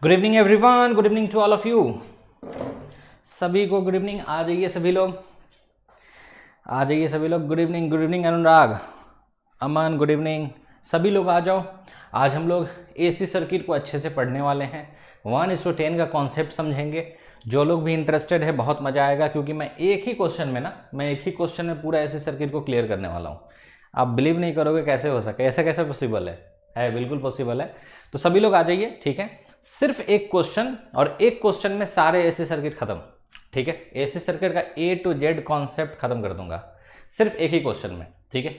Good evening everyone, good evening to all of you. सभी को good evening. आ जाइए सभी लोग, आ जाइए सभी लोग। गुड इवनिंग अनुराग, अमन, गुड इवनिंग। सभी लोग आ जाओ। आज हम लोग एसी सर्किट को अच्छे से पढ़ने वाले हैं। 1:10 का कॉन्सेप्ट समझेंगे। जो लोग भी इंटरेस्टेड है बहुत मज़ा आएगा, क्योंकि मैं एक ही क्वेश्चन में पूरा एसी सर्किट को क्लियर करने वाला हूँ। आप बिलीव नहीं करोगे कैसे हो सके, ऐसा कैसे पॉसिबल है बिल्कुल पॉसिबल है। तो सभी लोग आ जाइए, ठीक है। सिर्फ एक क्वेश्चन, और एक क्वेश्चन में सारे एसी सर्किट खत्म, ठीक है। एसी सर्किट का A to Z कॉन्सेप्ट खत्म कर दूंगा सिर्फ एक ही क्वेश्चन में, ठीक है।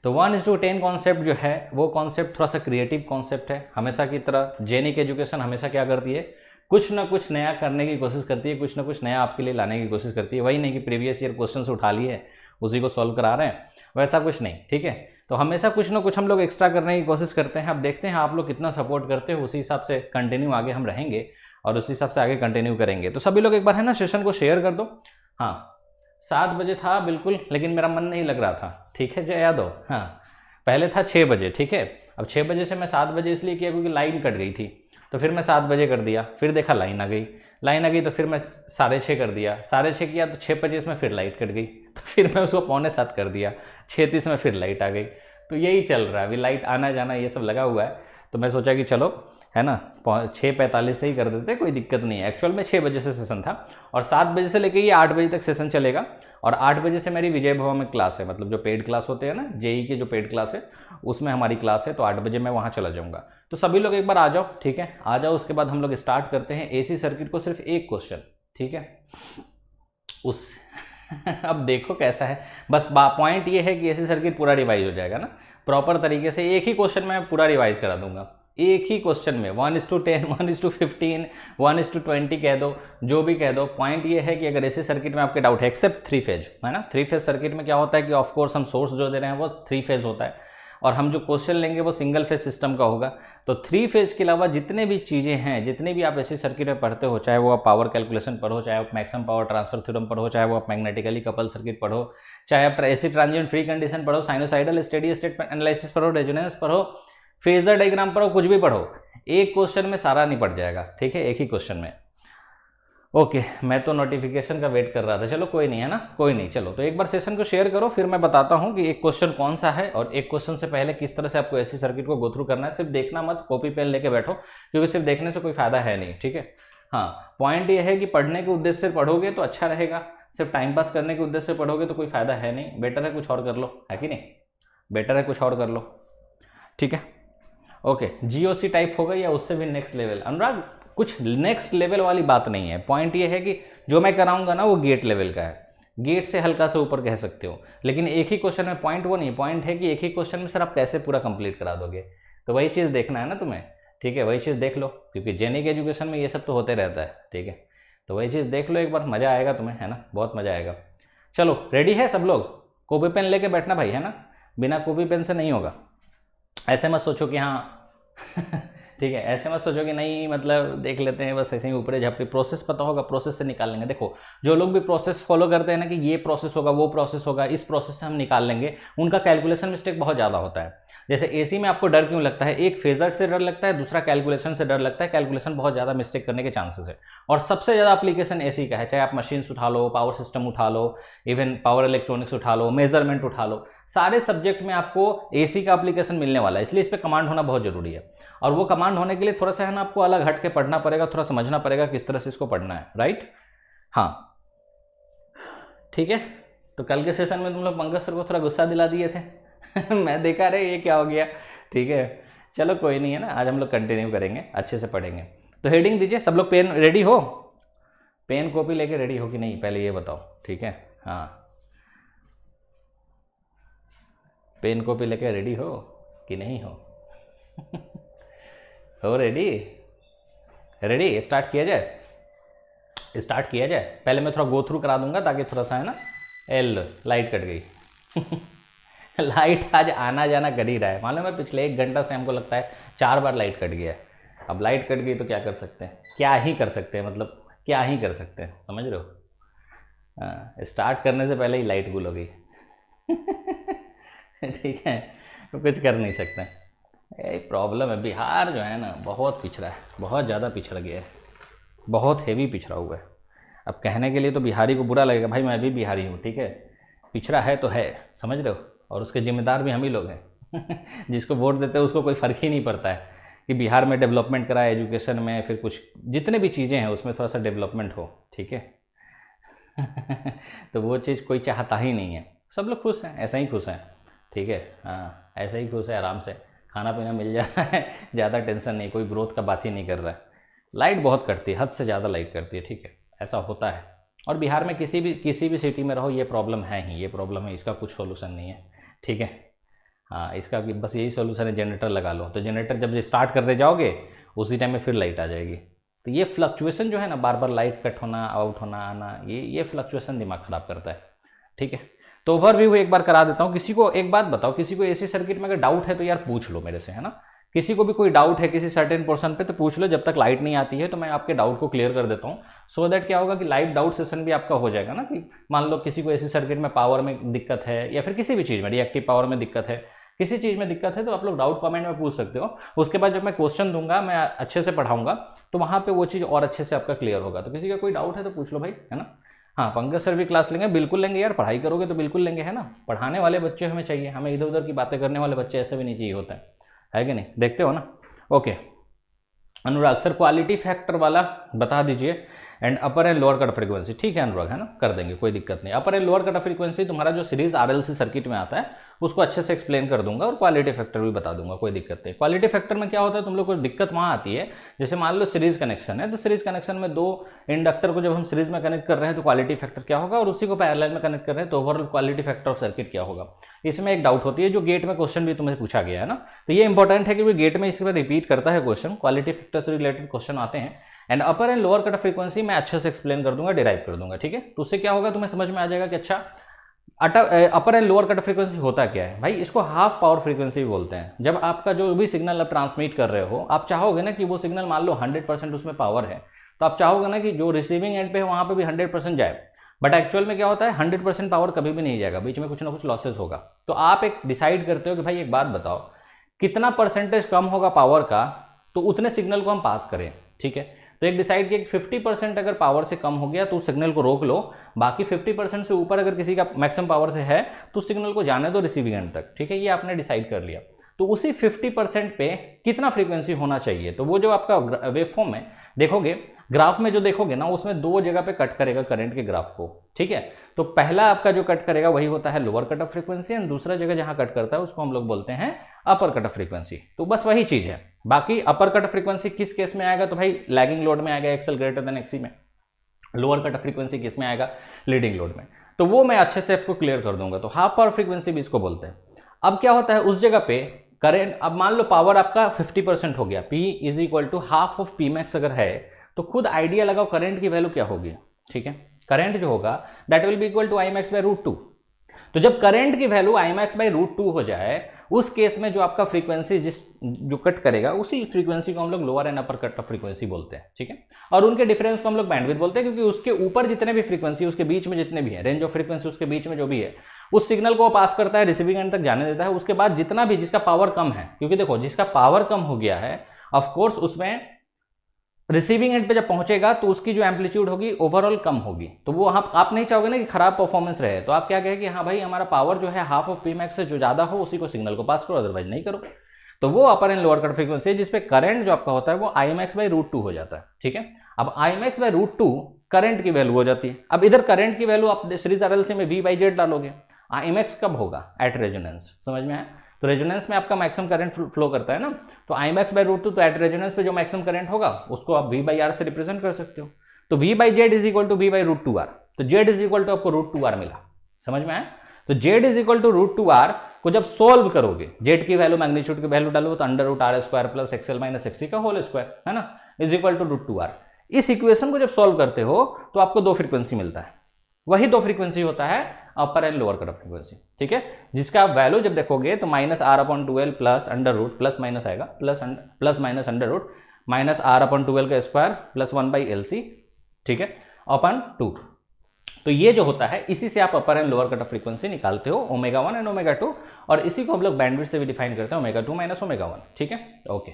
तो 1:10 कॉन्सेप्ट जो है वो कॉन्सेप्ट थोड़ा सा क्रिएटिव कॉन्सेप्ट है। हमेशा की तरह जेनिक एजुकेशन हमेशा क्या करती है, कुछ ना कुछ नया करने की कोशिश करती है, कुछ ना कुछ नया आपके लिए लाने की कोशिश करती है। वही नहीं कि प्रीवियस ईयर क्वेश्चन उठा लिए उसी को सॉल्व करा रहे हैं, वैसा कुछ नहीं, ठीक है। तो हमेशा कुछ ना कुछ हम लोग एक्स्ट्रा करने की कोशिश करते हैं। अब देखते हैं आप लोग कितना सपोर्ट करते हो, उसी हिसाब से कंटिन्यू आगे हम रहेंगे और उसी हिसाब से आगे कंटिन्यू करेंगे। तो सभी लोग एक बार है ना सेशन को शेयर कर दो। हाँ, 7 बजे था बिल्कुल, लेकिन मेरा मन नहीं लग रहा था, ठीक है, जय याद हो। हाँ, पहले था 6 बजे, ठीक है। अब 6 बजे से मैं 7 बजे इसलिए किया क्योंकि लाइन कट गई थी, तो फिर मैं 7 बजे कर दिया। फिर देखा लाइन आ गई तो फिर मैं 6:30 कर दिया। 6:30 किया तो 6:25 में फिर लाइट कट गई, तो फिर मैं उसको 6:45 कर दिया। 6:30 में फिर लाइट आ गई। तो यही चल रहा है अभी, लाइट आना जाना ये सब लगा हुआ है। तो मैं सोचा कि चलो है ना 6:45 से ही कर देते, कोई दिक्कत नहीं है। एक्चुअल में 6 बजे से सेशन था, और 7 बजे से लेकर ये 8 बजे तक सेशन चलेगा। और 8 बजे से मेरी विजय भवन में क्लास है, मतलब जो पेड क्लास होते हैं ना, जेई की जो पेड क्लास है उसमें हमारी क्लास है। तो 8 बजे मैं वहाँ चला जाऊँगा। तो सभी लोग एक बार आ जाओ, ठीक है, आ जाओ। उसके बाद हम लोग स्टार्ट करते हैं एसी सर्किट को, सिर्फ एक क्वेश्चन, ठीक है। उस अब देखो कैसा है, बस पॉइंट ये है कि एसी सर्किट पूरा रिवाइज हो जाएगा ना प्रॉपर तरीके से। एक ही क्वेश्चन में पूरा रिवाइज करा दूंगा, एक ही क्वेश्चन में। 1:10, 1:15, 1:20 कह दो, जो भी कह दो। पॉइंट ये है कि अगर एसी सर्किट में आपके डाउट है, एक्सेप्ट 3 फेज है ना, 3 फेज सर्किट में क्या होता है कि ऑफकोर्स हम सोर्स जो दे रहे हैं वो 3 फेज होता है, और हम जो क्वेश्चन लेंगे वो सिंगल फेज सिस्टम का होगा। तो 3 फेज के अलावा जितने भी चीज़ें हैं, जितने भी आप ऐसी सर्किट में पढ़ते हो, चाहे वो आप पावर कैलकुलेशन पढ़ो, चाहे आप मैक्सिमम पावर ट्रांसफर थ्योरम पढ़ो, चाहे वो आप मैग्नेटिकली कपल सर्किट पढ़ो, चाहे आप एसी ट्रांजिएंट फ्री कंडीशन पढ़ो, साइनोसाइडल स्टेडी स्टेट एनालिसिस पढ़ो, रेजोनेंस पढ़ो, फेजर डायग्राम पढ़ो, कुछ भी पढ़ो, एक क्वेश्चन में सारा निपट जाएगा, ठीक है, एक ही क्वेश्चन में। ओके, मैं तो नोटिफिकेशन का वेट कर रहा था। चलो कोई नहीं, है ना, कोई नहीं। चलो तो एक बार सेशन को शेयर करो, फिर मैं बताता हूँ कि एक क्वेश्चन कौन सा है, और एक क्वेश्चन से पहले किस तरह से आपको ऐसी सर्किट को गो थ्रू करना है। सिर्फ देखना मत, कॉपी पेन लेके बैठो, क्योंकि सिर्फ देखने से कोई फायदा है नहीं, ठीक है। हाँ, पॉइंट ये है कि पढ़ने के उद्देश्य से पढ़ोगे तो अच्छा रहेगा, सिर्फ टाइम पास करने के उद्देश्य से पढ़ोगे तो कोई फायदा है नहीं। बेटर है कुछ और कर लो, है कि नहीं, बेटर है कुछ और कर लो, ठीक है। ओके, जीओसी टाइप होगा या उससे भी नेक्स्ट लेवल। अनुराग, कुछ नेक्स्ट लेवल वाली बात नहीं है। पॉइंट ये है कि जो मैं कराऊंगा ना वो गेट लेवल का है, गेट से हल्का से ऊपर कह सकते हो, लेकिन एक ही क्वेश्चन में। पॉइंट वो नहीं, पॉइंट है कि एक ही क्वेश्चन में सर आप कैसे पूरा कंप्लीट करा दोगे। तो वही चीज़ देखना है ना तुम्हें, ठीक है, वही चीज़ देख लो, क्योंकि जेनिक एजुकेशन में ये सब तो होते रहता है, ठीक है। तो वही चीज़ देख लो एक बार, मज़ा आएगा तुम्हें, है ना, बहुत मज़ा आएगा। चलो रेडी है सब लोग, कॉपी पेन लेके बैठना भाई, है ना, बिना कॉपी पेन से नहीं होगा। ऐसे मत सोचो कि हाँ ठीक है, ऐसे मत सोचो कि नहीं मतलब देख लेते हैं बस ऐसे ही ऊपरे झापड़ी। प्रोसेस पता होगा, प्रोसेस से निकाल लेंगे। देखो, जो लोग भी प्रोसेस फॉलो करते हैं ना कि ये प्रोसेस होगा, वो प्रोसेस होगा, इस प्रोसेस से हम निकाल लेंगे, उनका कैलकुलेशन मिस्टेक बहुत ज़्यादा होता है। जैसे एसी में आपको डर क्यों लगता है, एक फेजर से डर लगता है, दूसरा कैलकुलेशन से डर लगता है। कैलकुलेशन बहुत ज़्यादा मिस्टेक करने के चांसेस है, और सबसे ज़्यादा एप्लीकेशन एसी का है। चाहे आप मशीन्स उठा लो, पावर सिस्टम उठा लो, इवन पावर इलेक्ट्रॉनिक्स उठा लो, मेजरमेंट उठा लो, सारे सब्जेक्ट में आपको एसी का एप्लीकेशन मिलने वाला है। इसलिए इस पर कमांड होना बहुत जरूरी है, और वो कमांड होने के लिए थोड़ा सा है ना आपको अलग हट के पढ़ना पड़ेगा, थोड़ा समझना पड़ेगा किस तरह से इसको पढ़ना है, राइट। हाँ ठीक है। तो कल के सेशन में तुम लोग पंकज सर को थोड़ा गुस्सा दिला दिए थे मैं देखा रहे ये क्या हो गया, ठीक है। चलो कोई नहीं, है ना, आज हम लोग कंटिन्यू करेंगे, अच्छे से पढ़ेंगे। तो हेडिंग दीजिए सब लोग। पेन रेडी हो, पेन कॉपी लेके रेडी हो कि नहीं, पहले ये बताओ, ठीक है। हाँ, पेन कॉपी लेके रेडी हो कि नहीं हो हो रेडी, रेडी, स्टार्ट किया जाए, स्टार्ट किया जाए। पहले मैं थोड़ा गो थ्रू करा दूंगा ताकि थोड़ा सा है ना। एल लाइट कट गई लाइट आज आना जाना कर ही रहा है, मालूम है, पिछले 1 घंटा से हमको लगता है 4 बार लाइट कट गया है। अब लाइट कट गई तो क्या कर सकते हैं, क्या ही कर सकते हैं, मतलब क्या ही कर सकते हैं, समझ रहे हो। स्टार्ट करने से पहले ही लाइट गुल हो गई ठीक है, तो कुछ कर नहीं सकते। ये प्रॉब्लम है, बिहार जो है ना बहुत पिछड़ा है, बहुत ज़्यादा पिछड़ गया है, बहुत हेवी पिछड़ा हुआ है। अब कहने के लिए तो बिहारी को बुरा लगेगा, भाई मैं भी बिहारी हूँ, ठीक है, पिछड़ा है तो है, समझ रहे हो, और उसके जिम्मेदार भी हम ही लोग हैं। जिसको वोट देते हैं उसको कोई फ़र्क ही नहीं पड़ता है कि बिहार में डेवलपमेंट करा, एजुकेशन में, फिर कुछ जितने भी चीज़ें हैं उसमें थोड़ा सा डेवलपमेंट हो, ठीक है। तो वो चीज़ कोई चाहता ही नहीं है, सब लोग खुश हैं, ऐसा ही खुश हैं, ठीक है, हाँ ऐसा ही खुश है, आराम से खाना पीना मिल जा रहा है, ज़्यादा टेंशन नहीं, कोई ग्रोथ का बात ही नहीं कर रहा है। लाइट बहुत कटती है, हद से ज़्यादा लाइट करती है, ठीक है, ऐसा होता है। और बिहार में किसी भी सिटी में रहो ये प्रॉब्लम है ही, ये प्रॉब्लम है, इसका कुछ सोल्यूशन नहीं है, ठीक है। हाँ, इसका भी बस यही सोल्यूशन है, जनरेटर लगा लो, तो जनरेटर जब स्टार्ट करते जाओगे उसी टाइम में फिर लाइट आ जाएगी। तो ये फ्लक्चुएशन जो है ना, बार बार लाइट कट होना, आउट होना, आना, ये फ्लक्चुएशन दिमाग ख़राब करता है, ठीक है। तो ओवरव्यू एक बार करा देता हूँ। किसी को एक बात बताओ, किसी को एसी सर्किट में अगर डाउट है तो यार पूछ लो मेरे से, है ना। किसी को भी कोई डाउट है किसी सर्टेन पोर्शन पे तो पूछ लो, जब तक लाइट नहीं आती है तो मैं आपके डाउट को क्लियर कर देता हूँ। सो दैट क्या होगा कि लाइव डाउट सेशन भी आपका हो जाएगा ना, कि मान लो किसी को एसी सर्किट में पावर में दिक्कत है, या फिर किसी भी चीज़ में रिएक्टिव पावर में दिक्कत है, किसी चीज़ में दिक्कत है, तो आप लोग डाउट कमेंट में पूछ सकते हो। उसके बाद जब मैं क्वेश्चन दूंगा, मैं अच्छे से पढ़ाऊंगा, तो वहाँ पे वो चीज़ और अच्छे से आपका क्लियर होगा। तो किसी का कोई डाउट है तो पूछ लो भाई, है ना। हाँ, पंकज सर भी क्लास लेंगे, बिल्कुल लेंगे यार, पढ़ाई करोगे तो बिल्कुल लेंगे, है ना। पढ़ाने वाले बच्चे हमें चाहिए, हमें इधर उधर की बातें करने वाले बच्चे ऐसे भी नहीं चाहिए होता है कि नहीं, देखते हो ना। ओके अनुराग सर, क्वालिटी फैक्टर वाला बता दीजिए, and upper and lower cut frequency, ठीक है अनुराग, है ना, कर देंगे, कोई दिक्कत नहीं। अपर एंड लोअर कट फ्रीक्वेंसी तुम्हारा जो सीरीज आरएलसी सर्किट में आता है उसको अच्छे से एक्सप्लेन कर दूंगा, और क्वालिटी फैक्टर भी बता दूंगा, कोई दिक्कत नहीं। क्वालिटी फैक्टर में क्या होता है, तुम लोग को दिक्कत वहाँ आती है, जैसे मान लो सीरीज कनेक्शन है, तो सीरीज कनेक्शन में दो इंडक्टर को जब हम सीरीज में कनेक्ट कर रहे हैं तो क्वालिटी फैक्टर क्या होगा, और उसी को पैरेलल में कनेक्ट कर रहे हैं तो overall quality factor of circuit क्या होगा। इसमें एक डाउट होती है, जो गेट में क्वेश्चन भी तुम्हें पूछा गया है ना, तो ये इंपॉर्टेंट है कि गेट में इसके बाद रिपीट करता है क्वेश्चन, क्वालिटी फैक्टर से रिलेटेड क्वेश्चन आते हैं। And upper and lower cut frequency मैं अच्छे से एक्सप्लेन कर दूंगा, डिराइव कर दूंगा, ठीक है। तो उससे क्या होगा, तुम्हें समझ में आ जाएगा कि अच्छा अपर एंड लोअर कट फ्रीक्वेंसी होता क्या है। भाई इसको हाफ पावर फ्रीक्वेंसी भी बोलते हैं। जब आपका जो भी सिग्नल आप ट्रांसमिट कर रहे हो, आप चाहोगे ना कि वो सिग्नल मान लो 100% उसमें पावर है, तो आप चाहोगे ना कि जो रिसीविंग एंड पे है वहां पे भी 100% जाए, बट एक्चुअल में क्या होता है, 100% पावर कभी भी नहीं जाएगा, बीच में कुछ ना कुछ लॉसेस होगा। तो आप एक डिसाइड करते हो कि भाई एक बात बताओ, कितना परसेंटेज कम होगा पावर का, तो उतने सिग्नल को हम पास करें, ठीक है। तो एक डिसाइड किया कि 50% अगर पावर से कम हो गया तो उस सिग्नल को रोक लो, बाकी 50% से ऊपर अगर किसी का मैक्सिमम पावर से है तो उस सिग्नल को जाने दो रिसीविंग एंड तक, ठीक है। ये आपने डिसाइड कर लिया। तो उसी 50% पे कितना फ्रीक्वेंसी होना चाहिए, तो वो जो आपका वेवफॉर्म है, देखोगे ग्राफ में जो देखोगे ना, उसमें दो जगह पे कट करेगा करंट के ग्राफ को, ठीक है। तो पहला आपका जो कट करेगा वही होता है lower cut off frequency, and दूसरा जगह जहां कट करता है उसको हम लोग बोलते हैं अपर कट ऑफ फ्रीक्वेंसी। तो बस वही चीज है। बाकी अपर कट ऑफ फ्रीक्वेंसी किस केस में आएगा, तो भाई लैगिंग लोड में आएगा, एक्सएल ग्रेटर देन एक्सी में। लोअर कट ऑफ फ्रीक्वेंसी किस में आएगा, लीडिंग लोड में। तो वो मैं अच्छे से आपको क्लियर कर दूंगा। तो हाफ पावर फ्रीक्वेंसी भी इसको बोलते हैं। अब क्या होता है उस जगह पे करेंट, अब मान लो पावर आपका 50% हो गया, P is equal to half of P max अगर है, तो खुद आइडिया लगाओ करंट की वैल्यू क्या होगी, ठीक है। करंट जो होगा that will be equal to I max by root 2। तो जब करंट की value I max by root 2 हो जाए, उस केस में जो आपका फ्रीक्वेंसी जो कट करेगा उसी फ्रीक्वेंसी को हम लोग lower and upper cut off frequency बोलते हैं, ठीक है। और उनके डिफरेंस को हम लोग बैंडविड्थ बोलते हैं, क्योंकि उसके ऊपर जितने भी फ्रीक्वेंसी, उसके बीच में जितने भी है रेंज ऑफ फ्रीक्वेंसी, उसके बीच में जो भी है उस सिग्नल को पास करता है, रिसीविंग एंड तक जाने देता है। उसके बाद जितना भी जिसका पावर कम है, क्योंकि देखो जिसका पावर कम हो गया है ऑफकोर्स उसमें रिसीविंग एंड पे जब पहुंचेगा तो उसकी जो एम्पलीट्यूड होगी ओवरऑल कम होगी। तो वो आप नहीं चाहोगे ना कि खराब परफॉर्मेंस रहे, तो आप क्या कहें कि हाँ भाई हमारा पावर जो है हाफ ऑफ पी मैक्स से जो ज्यादा हो उसी को सिग्नल को पास करो, अदरवाइज नहीं करो। तो वो अपर एंड लोअर कट फ्रीक्वेंसी है, जिसपे करंट जो आपका होता है वो आई मैक्स बाई रूट 2 हो जाता है, ठीक है। अब I max by root 2 current की वैल्यू हो जाती है। अब इधर करंट की वैल्यू आप सीरीज आरएलसी में V/Z डालोगे, आई मैक्स कब होगा, एट रेजोनेंस, समझ में आया। तो रेजोनेंस में आपका मैक्सिमम करंट फ्लो करता है ना, तो आई मैक्स बाई रूट 2, तो एट रेजोनेंस पे जो मैक्सिमम करंट होगा उसको आप V/R से रिप्रेजेंट कर सकते हो। तो V/Z is equal to V by root 2R। तो Z इज इक्वल टू आपको रूट 2R मिला, समझ में आया। तो Z is equal to root 2R को जब सोल्व करोगे, Z की वैल्यू मैग्नीट्यूड की वैल्यू डालो तो under root R square plus XL minus XC का होल स्क्वायर, है ना, is equal to root 2R। इस इक्वेशन को जब सोल्व करते हो तो आपको दो फ्रीक्वेंसी मिलता है, वही दो फ्रीक्वेंसी होता है upper and lower cut off frequency, ठीक है। जिसका वैल्यू जब देखोगे तो -R/12 plus under root plus minus आएगा, plus minus under root minus R/12 का स्क्वायर प्लस 1/LC, ठीक है, अपॉन 2। तो ये जो होता है इसी से आप upper and lower cut off frequency निकालते हो, ओमेगा 1 एंड ओमेगा 2, और इसी को हम लोग बैंडविड्थ से भी डिफाइन करते हैं, ओमेगा 2 माइनस ओमेगा 1। ठीक है, ओके।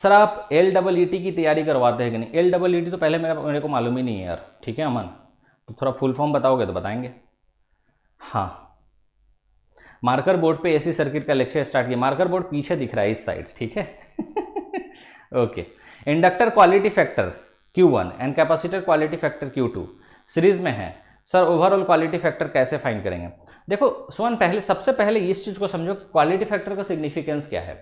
सर आप LEET की तैयारी करवाते हैं कि नहीं? LEET तो पहले मेरे को मालूम ही नहीं है यार। ठीक है अमन, तो थोड़ा फुल फॉर्म बताओगे तो बताएंगे। हाँ, मार्कर बोर्ड पे AC सर्किट का लेक्चर स्टार्ट किया। मार्कर बोर्ड पीछे दिख रहा है इस साइड। ठीक है okay. Inductor quality factor Q1 and capacitor quality factor Q2 series में है। सर ओवरऑल क्वालिटी फैक्टर कैसे फाइंड करेंगे? देखो सुमन, पहले सबसे पहले इस चीज को समझो कि क्वालिटी फैक्टर का सिग्निफिकेंस क्या है।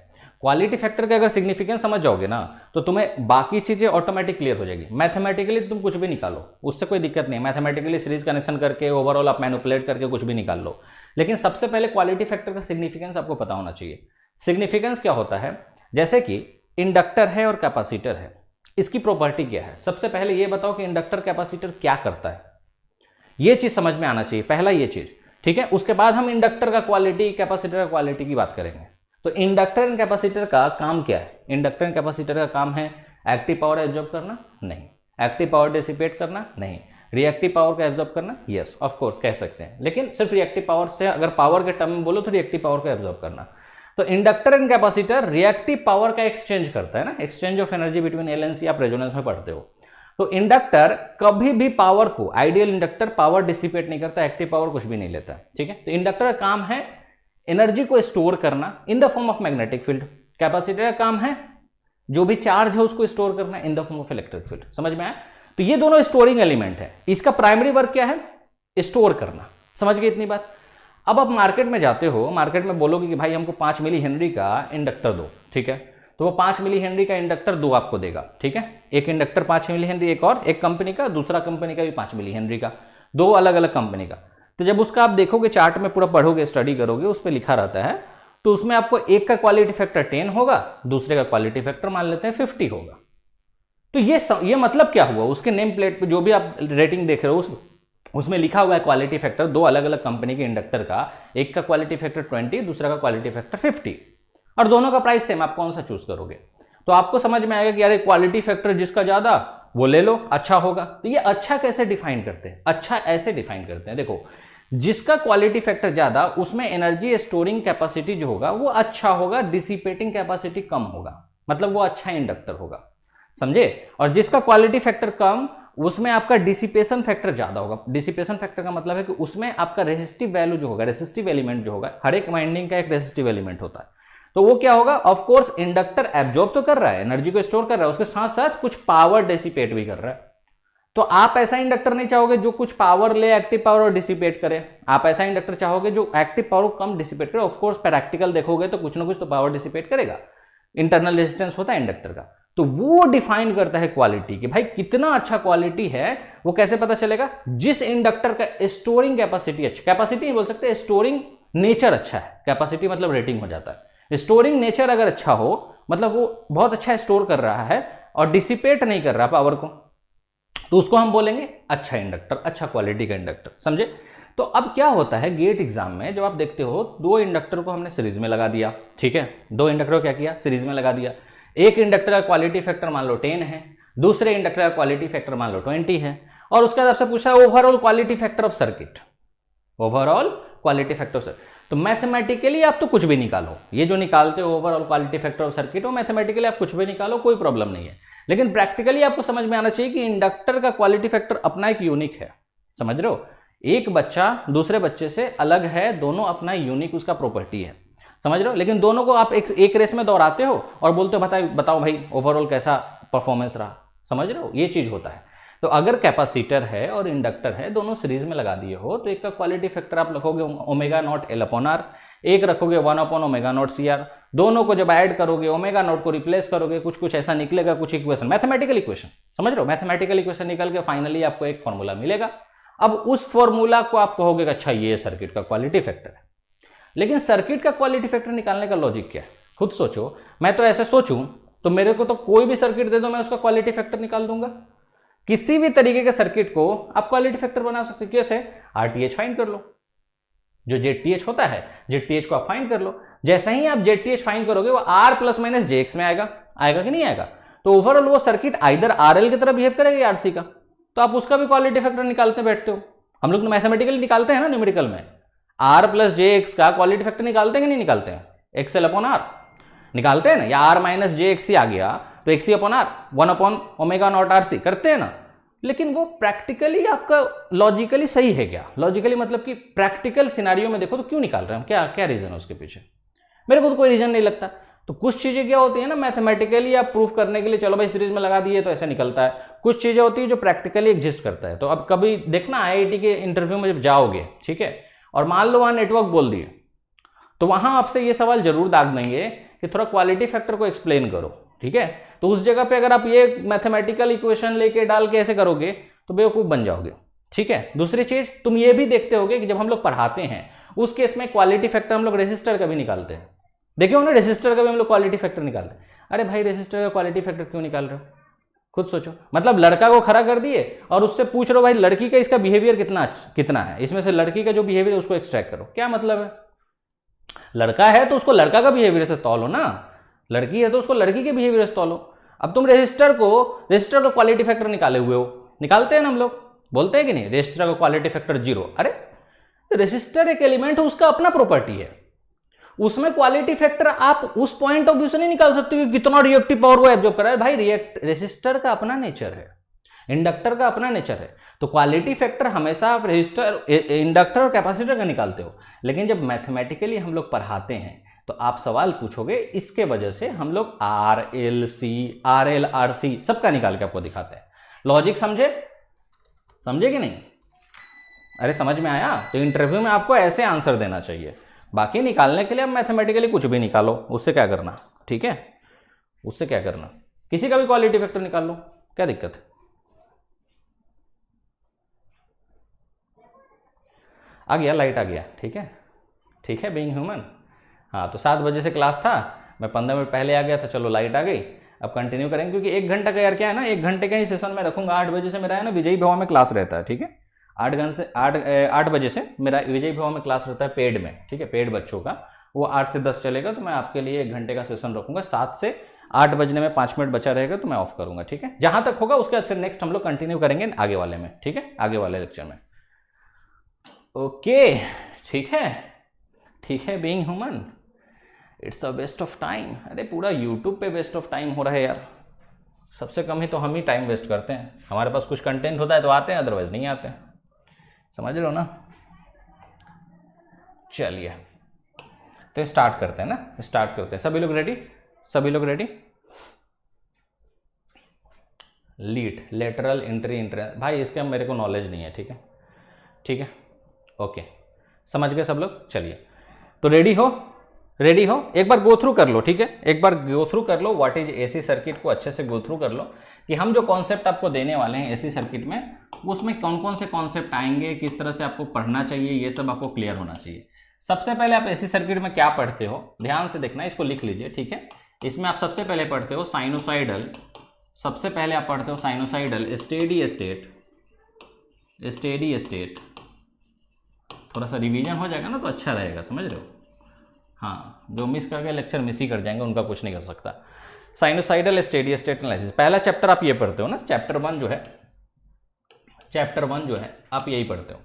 क्वालिटी फैक्टर का अगर सिग्निफिकेंस समझ जाओगे ना तो तुम्हें बाकी चीजें ऑटोमेटिक क्लियर हो जाएगी। मैथमेटिकली तुम कुछ भी निकालो, उससे कोई दिक्कत नहीं। मैथमेटिकली सीरीज कनेक्शन करके ओवरऑल आप मैनिपुलेट करके कुछ भी निकाल लो, लेकिन सबसे पहले क्वालिटी फैक्टर का सिग्निफिकेंस आपको पता होना चाहिए। सिग्निफिकेंस क्या होता है? जैसे कि इंडक्टर है और कैपेसिटर है, इसकी प्रॉपर्टी क्या है? सबसे पहले ये बताओ कि इंडक्टर कैपेसिटर क्या करता है, ये चीज समझ में आना चाहिए, पहला ये चीज। ठीक है, उसके बाद हम इंडक्टर का क्वालिटी, कैपेसिटर का क्वालिटी की बात करेंगे। तो इंडक्टर एंड कैपेसिटर का काम क्या है? इंडक्टर एंड कैपेसिटर का काम है एक्टिव पावर एब्जॉर्ब करना? नहीं। एक्टिव पावर डिसिपेट करना? नहीं। रिएक्टिव पावर का एब्जॉर्ब करना? यस ऑफ कोर्स कह सकते हैं, लेकिन सिर्फ रिएक्टिव पावर से, अगर पावर के टर्म में बोलो तो रिएक्टिव पावर का एब्जॉर्ब करना। तो inductor and capacitor reactive power का एक्सचेंज करता है ना, exchange of energy between LNC, आप रेजोनेंस में पढ़ते हो। तो इंडक्टर कभी भी पावर को, आइडियल इंडक्टर पावर डिसिपेट नहीं करता, एक्टिव पावर कुछ भी नहीं लेता। ठीक है, तो इंडक्टर का काम है एनर्जी को स्टोर करना in the form of magnetic field. Capacitor का काम है जो भी चार्ज है उसको स्टोर करना in the form of electric field. समझ में आया? तो ये दोनों स्टोरिंग एलिमेंट है। इसका प्राइमरी वर्क क्या है? स्टोर करना। समझ गए इतनी बात? अब आप मार्केट में जाते हो, मार्केट में बोलोगे कि भाई हमको 5 मिली हेनरी का इंडक्टर दो। ठीक है, तो वो 5 मिली हेनरी का इंडक्टर दो आपको देगा। ठीक है, एक इंडक्टर 5 मिली हेनरी, एक और एक कंपनी का, दूसरा कंपनी का भी 5 मिली हेनरी का, दो अलग अलग कंपनी का। तो जब उसका आप देखोगे, चार्ट में पूरा पढ़ोगे, स्टडी करोगे, उस पर लिखा रहता है, तो उसमें आपको एक का क्वालिटी फैक्टर 10 होगा, दूसरे का क्वालिटी फैक्टर मान लेते हैं 50 होगा। तो ये मतलब क्या हुआ? उसके नेम प्लेट पे जो भी आप रेटिंग देख रहे हो उसमें लिखा हुआ है क्वालिटी फैक्टर, दो अलग अलग कंपनी के इंडक्टर का, एक का क्वालिटी फैक्टर 20, दूसरा का क्वालिटी फैक्टर 50, और दोनों का प्राइस सेम। आप कौन सा चूज करोगे? तो आपको समझ में आएगा कि यार क्वालिटी फैक्टर जिसका ज्यादा वो ले लो, अच्छा होगा। तो ये अच्छा कैसे डिफाइन करते हैं? अच्छा ऐसे डिफाइन करते हैं, देखो, जिसका क्वालिटी फैक्टर ज्यादा उसमें एनर्जी स्टोरिंग कैपेसिटी जो होगा वो अच्छा होगा, डिसिपेटिंग कैपेसिटी कम होगा, मतलब वो अच्छा इंडक्टर होगा। समझे? और जिसका क्वालिटी फैक्टर कम उसमें आपका डिसिपेशन फैक्टर ज्यादा होगा। डिसिपेशन फैक्टर का मतलब है कि उसमें आपका रेसिस्टिव वैल्यू जो होगा, रेसिस्टिव एलिमेंट जो होगा, हर एक वाइंडिंग का एक रेसिस्टिव एलिमेंट होता है, तो वो क्या होगा? ऑफ कोर्स इंडक्टर एब्जॉर्ब तो कर रहा है, एनर्जी को स्टोर कर रहा है, उसके साथ साथ कुछ पावर डिसिपेट भी कर रहा है। तो आप ऐसा इंडक्टर नहीं चाहोगे जो कुछ पावर ले, एक्टिव पावर और डिसिपेट करे। आप ऐसा इंडक्टर चाहोगे जो एक्टिव पावर को कम डिसिपेट करे। ऑफ कोर्स प्रैक्टिकल देखोगे तो कुछ ना कुछ तो पावर डिसिपेट करेगा, इंटरनल रेजिस्टेंस होता है इंडक्टर का। तो वो डिफाइन करता है क्वालिटी कि भाई कितना अच्छा क्वालिटी है। वो कैसे पता चलेगा? जिस इंडक्टर का स्टोरिंग कैपेसिटी अच्छा, कैपेसिटी नहीं बोल सकते, स्टोरिंग नेचर अच्छा है, कैपेसिटी मतलब रेटिंग हो जाता है। स्टोरिंग नेचर अगर अच्छा हो मतलब वो बहुत अच्छा स्टोर कर रहा है और डिसिपेट नहीं कर रहा पावर को, तो उसको हम बोलेंगे अच्छा इंडक्टर, अच्छा क्वालिटी का इंडक्टर। समझे? तो अब क्या होता है गेट एग्जाम में, जब आप देखते हो दो इंडक्टर को हमने सीरीज में लगा दिया। ठीक है, दो इंडक्टर को क्या किया? सीरीज में लगा दिया। एक इंडक्टर का क्वालिटी फैक्टर मान लो 10 है, दूसरे इंडक्टर का क्वालिटी फैक्टर मान लो 20 है, और उसके बाद आपसे पूछा overall quality factor of circuit, overall quality factor of circuit. तो मैथमेटिकली आप तो कुछ भी निकालो, ये जो निकालते हो overall quality factor of circuit, वो मैथमेटिकली आप कुछ भी निकालो, कोई प्रॉब्लम नहीं है। लेकिन प्रैक्टिकली आपको समझ में आना चाहिए कि इंडक्टर का क्वालिटी फैक्टर अपना एक यूनिक है। समझ रहे हो? एक बच्चा दूसरे बच्चे से अलग है, दोनों अपना यूनिक उसका प्रॉपर्टी है। समझ रहे हो? लेकिन दोनों को आप एक रेस में दौड़ाते हो और बोलते हो बताओ भाई ओवरऑल कैसा परफॉर्मेंस रहा। समझ रहे हो? ये चीज होता है। तो अगर कैपेसिटर है और इंडक्टर है, दोनों सीरीज में लगा दिए हो, तो एक का क्वालिटी फैक्टर आप रखोगे omega naught L upon R, एक रखोगे 1 upon omega naught C R. दोनों को जब ऐड करोगे, ओमेगा नॉट को रिप्लेस करोगे, कुछ ऐसा निकलेगा, कुछ इक्वेशन, मैथमेटिकल इक्वेशन। समझ रहे हो? मैथमेटिकल इक्वेशन निकल के फाइनली आपको एक फॉर्मूला मिलेगा। अब उस फॉर्मूला को आप कहोगे कि अच्छा ये सर्किट का क्वालिटी फैक्टर है। लेकिन सर्किट का क्वालिटी फैक्टर निकालने का लॉजिक क्या है? खुद सोचो। मैं तो ऐसे सोचूं तो मेरे को तो कोई भी सर्किट दे दो, मैं उसका क्वालिटी फैक्टर निकाल दूंगा। किसी भी तरीके के सर्किट को आप क्वालिटी फैक्टर बना सकते हो। कैसे? RTH फाइंड कर लो, जो ZTH होता है, ZTH को आप फाइंड कर लो। जैसे ही आप ZTH फाइंड करोगे वो R प्लस माइनस JX में आएगा कि नहीं आएगा? तो ओवरऑल वो सर्किट आइदर आरएल की तरह बिहेव करेगा या आरसी का, तो आप उसका भी क्वालिटी फैक्टर निकालते बैठते हो। हम लोग मैथमेटिकली निकालते हैं ना न्यूमेरिकल में, आर प्लस जे एक्स का क्वालिटी फैक्टर निकालते हैं कि नहीं निकालते हैं? एक्सएल अपॉन आर निकालते हैं ना, या R minus J X C आ गया तो X C upon R 1 upon omega naught R C करते हैं ना। लेकिन वो प्रैक्टिकली आपका लॉजिकली सही है क्या? लॉजिकली मतलब कि प्रैक्टिकल सिनारियो में देखो तो क्यों निकाल रहे हैं, क्या क्या रीजन है उसके पीछे? मेरे को तो कोई रीजन नहीं लगता। तो कुछ चीजें क्या होती है ना मैथमेटिकली आप प्रूफ करने के लिए चलो भाई सीरीज में लगा दिए तो ऐसा निकलता है, कुछ चीजें होती है जो प्रैक्टिकली एग्जिस्ट करता है। तो अब कभी देखना आईआईटी के इंटरव्यू में जब जाओगे, ठीक है, और मान लो वहां नेटवर्क बोल दिए, तो वहां आपसे ये सवाल जरूर दाग देंगे कि थोड़ा क्वालिटी फैक्टर को एक्सप्लेन करो, ठीक है। तो उस जगह पे अगर आप ये मैथमेटिकल इक्वेशन लेके डाल के ऐसे करोगे तो बेवकूफ बन जाओगे, ठीक है। दूसरी चीज तुम ये भी देखते होगे कि जब हम लोग पढ़ाते हैं उस केस में क्वालिटी फैक्टर हम लोग रेसिस्टर का भी निकालते हैं, देखे हो ना, रेसिस्टर का भी हम लोग क्वालिटी फैक्टर निकालते हैं। अरे भाई रेसिस्टर का क्वालिटी फैक्टर क्यों निकाल रहे हो? खुद सोचो। मतलब लड़का को खड़ा कर दिए और उससे पूछ रहे हो भाई लड़की का इसका बिहेवियर कितना है, इसमें से लड़की का जो बिहेवियर है उसको एक्सट्रैक्ट करो, क्या मतलब है? लड़का है तो उसको लड़का का बिहेवियर से तौलो ना, लड़की है तो उसको लड़की के बिहेवियर से तौलो। अब तुम रेसिस्टर का क्वालिटी फैक्टर निकाले हुए हो, निकालते हैं ना हम लोग, बोलते हैं कि नहीं रेसिस्टर का क्वालिटी फैक्टर 0। अरे रेसिस्टर एक एलिमेंट है, उसका अपना प्रॉपर्टी है, उसमें क्वालिटी फैक्टर आप उस पॉइंट ऑफ व्यू से नहीं निकाल सकते कि कितना रिएक्टिव पावर वो एब्जॉर्ब कर रहा है। भाई रेसिस्टर का अपना नेचर है, इंडक्टर का अपना नेचर है, तो क्वालिटी फैक्टर हमेशा आप रेजिस्टर, इंडक्टर और कैपेसिटर का निकालते हो। लेकिन जब मैथमेटिकली हम लोग पढ़ाते हैं तो आप सवाल पूछोगे, इसके वजह से हम लोग R L C, R L R C सबका निकाल के आपको दिखाते हैं। लॉजिक समझे कि नहीं? अरे समझ में आया? तो इंटरव्यू में आपको ऐसे आंसर देना चाहिए, बाकी निकालने के लिए आप मैथमेटिकली कुछ भी निकालो, उससे क्या करना, ठीक है, उससे क्या करना, किसी का भी क्वालिटी फैक्टर निकाल लो, क्या दिक्कत है? आ गया, लाइट आ गया, ठीक है, बीइंग ह्यूमन। हाँ तो 7 बजे से क्लास था, मैं 15 मिनट पहले आ गया था, चलो लाइट आ गई। अब कंटिन्यू करेंगे क्योंकि 1 घंटा का यार क्या है ना, 1 घंटे का ही सेशन मैं रखूंगा। 8 बजे से मेरा है ना विजयी भवन में क्लास रहता है, ठीक है, 8 बजे से मेरा विजयी भवन में क्लास रहता है पेड में, ठीक है, पेड बच्चों का, वो 8 से 10 चलेगा। तो मैं आपके लिए 1 घंटे का सेशन रखूंगा, 7 से 8 बजने में 5 मिनट बचा रहेगा तो मैं ऑफ करूंगा, ठीक है। जहां तक होगा उसके बाद फिर नेक्स्ट हम लोग कंटिन्यू करेंगे आगे वाले में, ठीक है, आगे वाले लेक्चर में। ओके, ठीक है, being human it's the waste of time. अरे पूरा यूट्यूब पे वेस्ट ऑफ टाइम हो रहा है यार, सबसे कम ही तो हम ही टाइम वेस्ट करते हैं। हमारे पास कुछ कंटेंट होता है तो आते हैं, अदरवाइज नहीं आते हैं, समझ रहे हो ना। चलिए तो स्टार्ट करते हैं ना, स्टार्ट करते हैं। सभी लोग ready? Lead, lateral entry, entrance, भाई इसके मेरे को नॉलेज नहीं है, ठीक है, ओके, समझ गए सब लोग। चलिए तो रेडी हो, एक बार गो थ्रू कर लो, ठीक है, एक बार गो थ्रू कर लो व्हाट इज एसी सर्किट को, अच्छे से गो थ्रू कर लो कि हम जो कॉन्सेप्ट आपको देने वाले हैं एसी सर्किट में, उसमें कौन कौन से कॉन्सेप्ट आएंगे, किस तरह से आपको पढ़ना चाहिए, ये सब आपको क्लियर होना चाहिए। सबसे पहले आप एसी सर्किट में क्या पढ़ते हो, ध्यान से देखना, इसको लिख लीजिए, ठीक है। इसमें आप सबसे पहले पढ़ते हो साइनोसाइडल, स्टेडी स्टेट। थोड़ा सा रिवीजन हो जाएगा ना तो अच्छा रहेगा, समझ रहे हो। हाँ, जो मिस कर गए लेक्चर मिस ही कर जाएंगे, उनका कुछ नहीं कर सकता। साइनोसाइडल स्टेडी स्टेट एनालिसिस, पहला चैप्टर आप ये पढ़ते हो ना, चैप्टर वन जो है आप यही पढ़ते हो।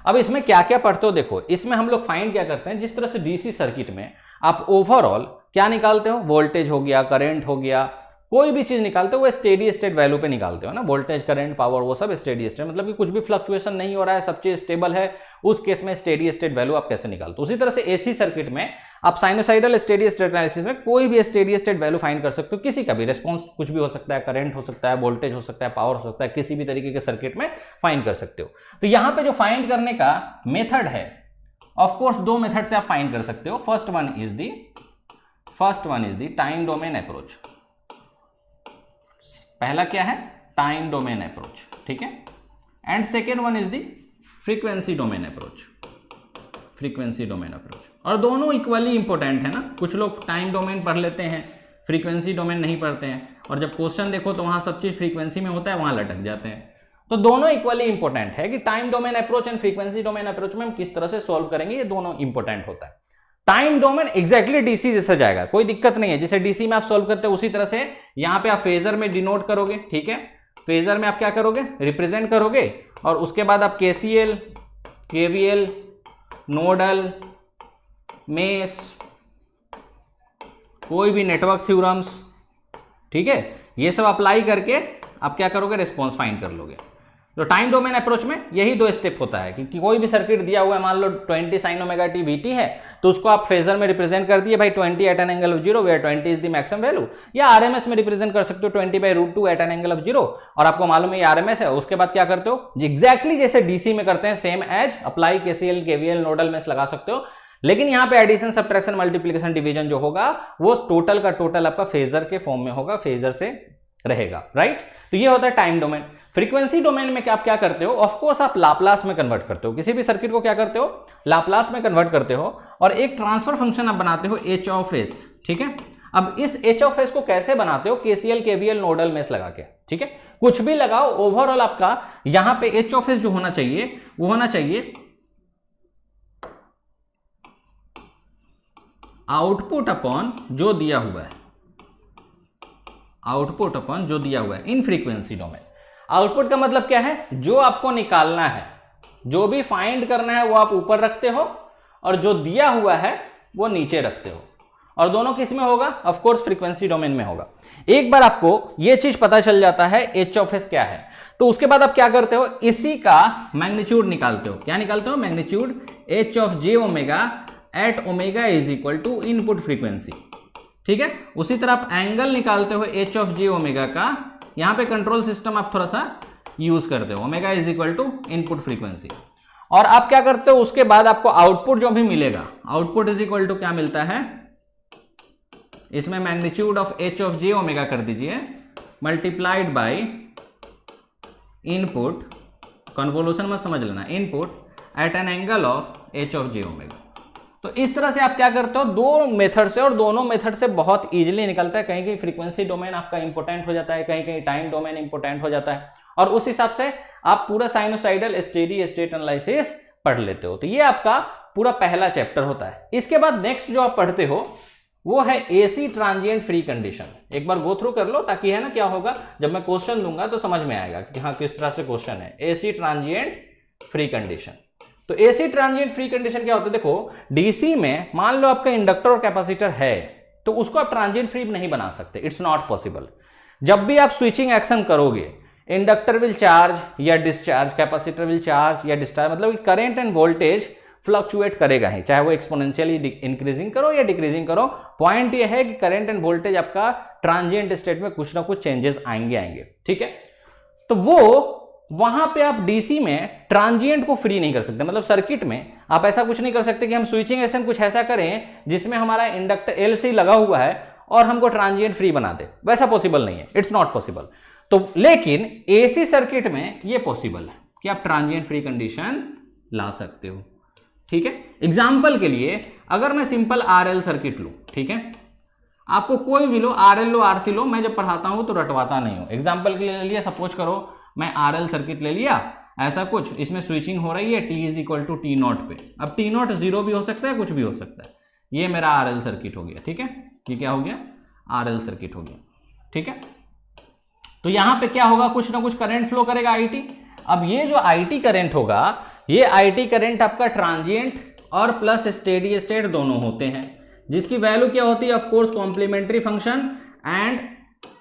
अब इसमें क्या क्या पढ़ते हो देखो, इसमें हम लोग फाइंड क्या करते हैं, जिस तरह से डीसी सर्किट में आप ओवरऑल क्या निकालते हो, वोल्टेज हो गया, करंट हो गया, कोई भी चीज निकालते हो वो स्टेडी स्टेट वैल्यू पे निकालते हो ना, वोल्टेज, करंट, पावर, वो सब स्टेडी स्टेट, मतलब कि कुछ भी फ्लक्चुएशन नहीं हो रहा है, सब चीज स्टेबल है, उस केस में स्टेडी स्टेट वैल्यू आप कैसे निकालते हो। उसी तरह से एसी सर्किट में आप साइनोसाइडल स्टेडी स्टेट एनालिसिस में कोई भी स्टेडी स्टेट वैल्यू फाइंड कर सकते हो, किसी का भी रिस्पॉन्स कुछ भी हो सकता है, करंट हो सकता है, वोल्टेज हो सकता है, पावर हो सकता है, किसी भी तरीके के सर्किट में फाइंड कर सकते हो। तो यहां पे जो फाइंड करने का मेथड है, ऑफ कोर्स 2 मेथड से आप फाइंड कर सकते हो। First one is the time domain approach. पहला क्या है, टाइम डोमेन अप्रोच, ठीक है, and second one is the frequency domain approach. और दोनों इक्वली इंपॉर्टेंट है ना, कुछ लोग टाइम डोमेन पढ़ लेते हैं, फ्रीक्वेंसी डोमेन नहीं पढ़ते हैं, और जब क्वेश्चन देखो तो वहां सब चीज फ्रीक्वेंसी में होता है, वहां लटक जाते हैं। तो दोनों इक्वली इंपॉर्टेंट है कि time domain approach and frequency domain approach में हम किस तरह से सॉल्व करेंगे, ये दोनों इंपॉर्टेंट होता है। टाइम डोमेन एग्जैक्टली डीसी जैसा जाएगा, कोई दिक्कत नहीं है। जैसे डीसी में आप सॉल्व करते हो उसी तरह से यहां पे आप फेजर में डिनोट करोगे, ठीक है। फेजर में आप क्या करोगे, रिप्रेजेंट करोगे, और उसके बाद आप केसीएल, केवीएल, नोडल, मेस, कोई भी नेटवर्क थ्योरम्स, ठीक है, ये सब अप्लाई करके आप क्या करोगे, रिस्पॉन्स फाइंड कर लोगे। तो टाइम डोमेन अप्रोच में यही दो स्टेप होता है कि कोई भी सर्किट दिया हुआ है, मान लो 20 sin ओमेगा टी वीटी है, तो उसको आप फेजर में रिप्रेजेंट कर दिए भाई 20 at an angle of 0 where 20 is the maximum value, या आरएमएस में रिप्रेजेंट कर सकते हो 20/√2 एट एन एंगल ऑफ 0, और आपको मालूम है ये आरएमएस है। उसके बाद क्या करते हो, एग्जैक्टली जैसे डीसी में करते हैं same as apply KCL, KVL, nodal में लगा सकते हो, लेकिन यहां पे एडिशन, सब्ट्रैक्शन, मल्टीप्लिकेशन, डिवीजन जो होगा वो टोटल का टोटल आपका फेजर के फॉर्म में होगा, फेजर से रहेगा, राइट। तो ये होता है टाइम डोमेन। फ्रीक्वेंसी डोमेन में आप क्या करते हो, ऑफ कोर्स आप लाप्लास में कन्वर्ट करते हो, किसी भी सर्किट को क्या करते हो, लाप्लास में कन्वर्ट करते हो, और एक ट्रांसफर फंक्शन आप बनाते हो एच ऑफ एस, ठीक है। अब इस एच ऑफ एस को कैसे बनाते हो, केसीएल, केवीएल, नोडल में लगा के, ठीक है, कुछ भी लगाओ, ओवरऑल आपका यहां पे एच ऑफ एस जो होना चाहिए वो होना चाहिए आउटपुट अपॉन जो दिया हुआ है, आउटपुट अपॉन जो दिया हुआ है इन फ्रीक्वेंसी डोमेन। आउटपुट का मतलब क्या है, जो आपको निकालना है, जो भी फाइंड करना है वो आप ऊपर रखते हो, और जो दिया हुआ है वो नीचे रखते हो, और दोनों किस में होगा, ऑफ कोर्स फ्रीक्वेंसी डोमेन में होगा। एक बार आपको ये चीज पता चल जाता है एच ऑफ एस क्या है, तो उसके बाद आप क्या करते हो, इसी का मैग्नीट्यूड निकालते हो। क्या निकालते हो, magnitude H of J omega at omega is equal to input frequency, ठीक है। उसी तरह आप एंगल निकालते हो एच ऑफ जे ओमेगा का, यहां पे कंट्रोल सिस्टम आप थोड़ा सा यूज करते हो, omega is equal to input frequency, और आप क्या करते हो, उसके बाद आपको आउटपुट जो भी मिलेगा, आउटपुट इज इक्वल टू क्या मिलता है, इसमें magnitude of H of J omega कर दीजिए मल्टीप्लाइड बाय इनपुट, कन्वोल्यूशन मत समझ लेना, input at an angle of H of J omega. तो इस तरह से आप क्या करते हो, दो मेथड से, और दोनों मेथड से बहुत इजीली निकलता है। कहीं कहीं फ्रीक्वेंसी डोमेन आपका इंपोर्टेंट हो जाता है, कहीं कहीं टाइम डोमेन इंपोर्टेंट हो जाता है, और उस हिसाब से आप पूरा साइनोसाइडल स्टेडी स्टेट एनालिसिस पढ़ लेते हो। तो ये आपका पूरा पहला चैप्टर होता है। इसके बाद नेक्स्ट जो आप पढ़ते हो वो है एसी ट्रांजिएंट फ्री कंडीशन। एक बार गो थ्रू कर लो, ताकि है ना क्या होगा, जब मैं क्वेश्चन दूंगा तो समझ में आएगा कि हाँ किस तरह से क्वेश्चन है। एसी ट्रांजिएंट फ्री कंडीशन, तो एसी ट्रांजिएंट फ्री कंडीशन क्या होता है, देखो डीसी में मान लो आपका इंडक्टर और कैपेसिटर है, तो उसको आप ट्रांजिएंट फ्री नहीं बना सकते, इट्स नॉट पॉसिबल। जब भी आप स्विचिंग एक्शन करोगे, इंडक्टर विल चार्ज या डिस्चार्ज, कैपेसिटर विल चार्ज या डिस्चार्ज, मतलब करंट एंड वोल्टेज फ्लक्चुएट करेगा ही, चाहे वो एक्सपोनेंशियली इंक्रीजिंग करो या डिक्रीजिंग करो। पॉइंट ये है कि करंट एंड वोल्टेज आपका ट्रांजिएंट स्टेट में कुछ ना कुछ चेंजेस आएंगे, ठीक है। तो वो वहां पे आप डीसी में ट्रांजिएंट को फ्री नहीं कर सकते, मतलब सर्किट में आप ऐसा कुछ नहीं कर सकते कि हम स्विचिंग एक्शन कुछ ऐसा करें जिसमें हमारा इंडक्टर एलसी लगा हुआ है और हमको ट्रांजिएंट फ्री बना दे, वैसा पॉसिबल नहीं है, इट्स नॉट पॉसिबल। तो लेकिन एसी सर्किट में ये पॉसिबल है कि आप ट्रांजिएंट फ्री कंडीशन ला सकते हो, ठीक है। एग्जाम्पल के लिए अगर मैं सिंपल आरएल सर्किट लूं, ठीक है, आपको कोई भी लो, आरएल लो, आरसी लो, मैं जब पढ़ाता हूं तो रटवाता नहीं हूं। एग्जाम्पल के लिए सपोज करो मैं आरएल सर्किट ले लिया, ऐसा कुछ, इसमें स्विचिंग हो रही है T is equal to T naught पे। अब टी नॉट 0 भी हो सकता है, कुछ भी हो सकता है। ये मेरा आरएल सर्किट हो गया, ठीक है, ये क्या हो गया, आरएल सर्किट हो गया, ठीक है। तो यहां पे क्या होगा, कुछ ना कुछ करंट फ्लो करेगा आईटी। अब ये जो आईटी करंट होगा, ये आईटी करंट आपका ट्रांजिएंट और प्लस स्टेडी स्टेट दोनों होते हैं, जिसकी वैल्यू क्या होती है, of course complementary function and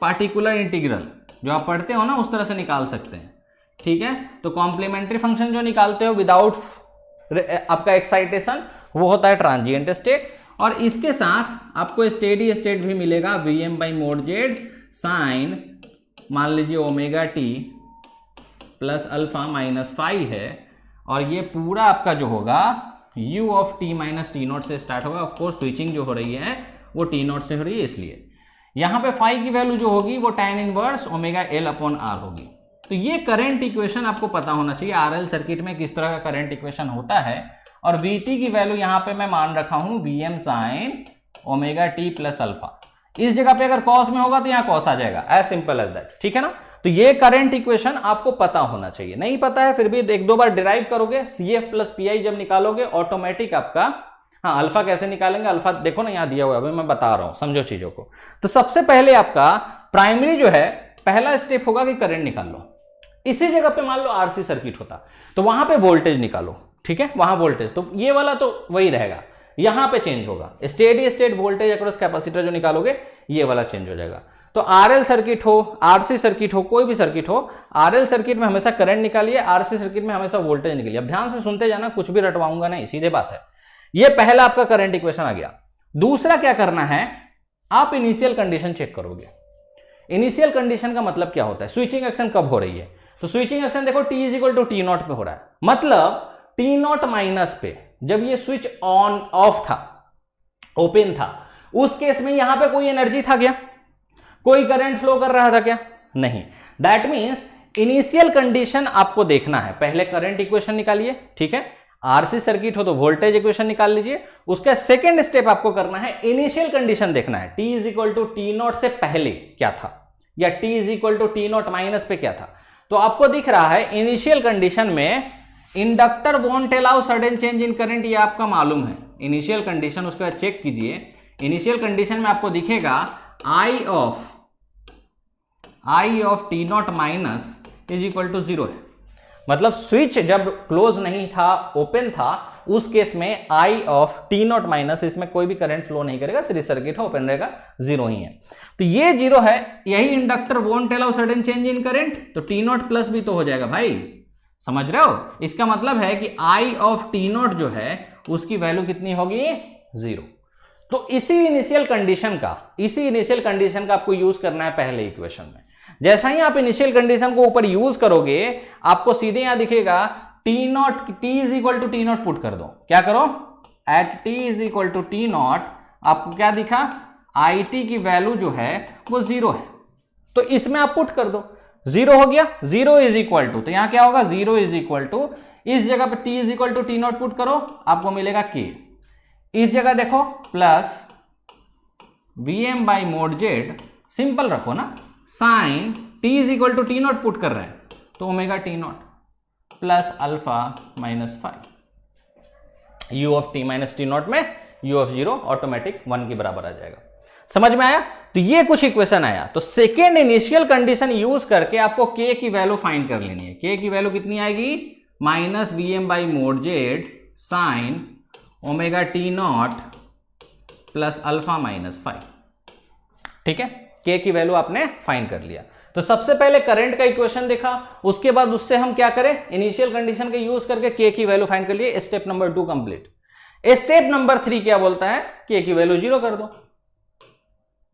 particular integral, जो आप पढ़ते हो ना उस तरह से निकाल सकते हैं, ठीक है। तो कॉम्प्लीमेंट्री फंक्शन जो निकालते हो विदाउट आपका एक्साइटेशन, वो होता है ट्रांजिएंट स्टेट, और इसके साथ आपको स्टेडी स्टेट भी मिलेगा Vm by mod Z sine, मान लीजिए omega T plus alpha minus phi है, और ये पूरा आपका जो होगा u of T minus T naught से स्टार्ट होगा। ऑफकोर्स स्विचिंग जो हो रही है वो टी नॉट से हो रही है, इसलिए यहां पे फाई की वैल्यू जो होगी वो tan inverse omega L upon R होगी। तो ये करंट इक्वेशन आपको पता होना चाहिए, आरएल सर्किट में किस तरह का करंट इक्वेशन होता है। और Vt की वैल्यू यहां पे मैं मान रखा हूं Vm sine omega T plus alpha. इस जगह पे अगर कॉस में होगा तो यहां कॉस आ जाएगा, एज सिंपल एज दैट, ठीक है ना। तो ये करंट इक्वेशन आपको पता होना चाहिए, नहीं पता है फिर भी एक दो बार डिराइव करोगे, CF प्लस PI जब निकालोगे ऑटोमेटिक आपका हाँ, अल्फा कैसे निकालेंगे, अल्फा देखो ना यहाँ दिया हुआ है, अभी मैं बता रहा हूं, समझो चीजों को। तो सबसे पहले आपका प्राइमरी जो है पहला स्टेप होगा कि करंट निकाल लो। इसी जगह पे मान लो आरसी सर्किट होता तो वहां पे वोल्टेज निकालो, ठीक है, वहां वोल्टेज, तो ये वाला तो वही रहेगा, यहां पे चेंज होगा, steady state voltage across capacitor जो निकालोगे ये वाला चेंज हो जाएगा। तो आरएल सर्किट हो, आरसी सर्किट हो, कोई भी सर्किट हो, आरएल सर्किट में हमेशा करंट निकालिए, आरसी सर्किट में हमेशा वोल्टेज निकालिए। अब ध्यान से सुनते जाना, कुछ भी रटवाऊंगा नहीं, सीधे बात है। ये पहला आपका करंट इक्वेशन आ गया। दूसरा क्या करना है, आप इनिशियल कंडीशन चेक करोगे। इनिशियल कंडीशन का मतलब क्या होता है, स्विचिंग एक्शन कब हो रही है, तो स्विचिंग एक्शन देखो T is equal to T naught पे हो रहा है, मतलब टी नॉट माइनस पे जब ये स्विच ऑन ऑफ था, ओपन था, उस केस में यहां पे कोई एनर्जी था क्या, कोई करंट फ्लो कर रहा था क्या, नहीं। दैट मींस इनिशियल कंडीशन आपको देखना है, पहले करंट इक्वेशन निकालिए, ठीक है, आरसी सर्किट हो तो वोल्टेज इक्वेशन निकाल लीजिए। उसका सेकंड स्टेप आपको करना है इनिशियल कंडीशन देखना है, T is equal to T naught से पहले क्या था, या T is equal to T naught minus पे क्या था। तो आपको दिख रहा है इनिशियल कंडीशन में inductor won't allow sudden change in current, ये आपका मालूम है इनिशियल कंडीशन। उसके बाद चेक कीजिए, इनिशियल कंडीशन में आपको दिखेगा I of t naught minus is equal to 0 है, मतलब स्विच जब क्लोज नहीं था, ओपन था, उस केस में आई ऑफ टी नॉट माइनस, इसमें कोई भी करंट फ्लो नहीं करेगा, सीरीज सर्किट हो, ओपन रहेगा, 0 ही है। तो ये 0 है, यही inductor won't allow sudden change in current, तो टी नॉट प्लस भी तो हो जाएगा भाई, समझ रहे हो। इसका मतलब है कि आई ऑफ टी नॉट जो है उसकी वैल्यू कितनी होगी, 0। तो इसी इनिशियल कंडीशन का आपको यूज करना है पहले इक्वेशन में। जैसा ही आप इनिशियल कंडीशन को ऊपर यूज करोगे, आपको सीधे यहां दिखेगा T naught, T is equal to T naught put कर दो, क्या करो, at T is equal to T naught, आपको क्या दिखा, आई टी की वैल्यू जो है वो 0 है, तो इसमें आप पुट कर दो, 0 हो गया, 0 इज इक्वल टू, तो यहां क्या होगा, 0 इज इक्वल टू, इस जगह पे T is equal to T naught put करो, आपको मिलेगा के, इस जगह देखो plus Vm by mod Z, simple रखो ना, sine T is equal to T naught put कर रहे हैं, तो omega T naught plus alpha minus 5, u of T minus T naught में यू ऑफ 0 ऑटोमेटिक 1 के बराबर आ जाएगा। समझ में आया, तो ये कुछ इक्वेशन आया। तो सेकेंड इनिशियल कंडीशन यूज करके आपको के की वैल्यू फाइंड कर लेनी है। के की वैल्यू कितनी आएगी, minus Vm by mod Z sine omega T naught plus alpha minus 5, ठीक है, के की वैल्यू आपने फाइंड कर लिया। तो सबसे पहले करंट का इक्वेशन देखा, उसके बाद उससे हम क्या करें, इनिशियल कंडीशन के यूज करके के की वैल्यू फाइंड कर लिए, step number 2 complete. Step number 3 क्या बोलता है, के की वैल्यू 0 कर दो।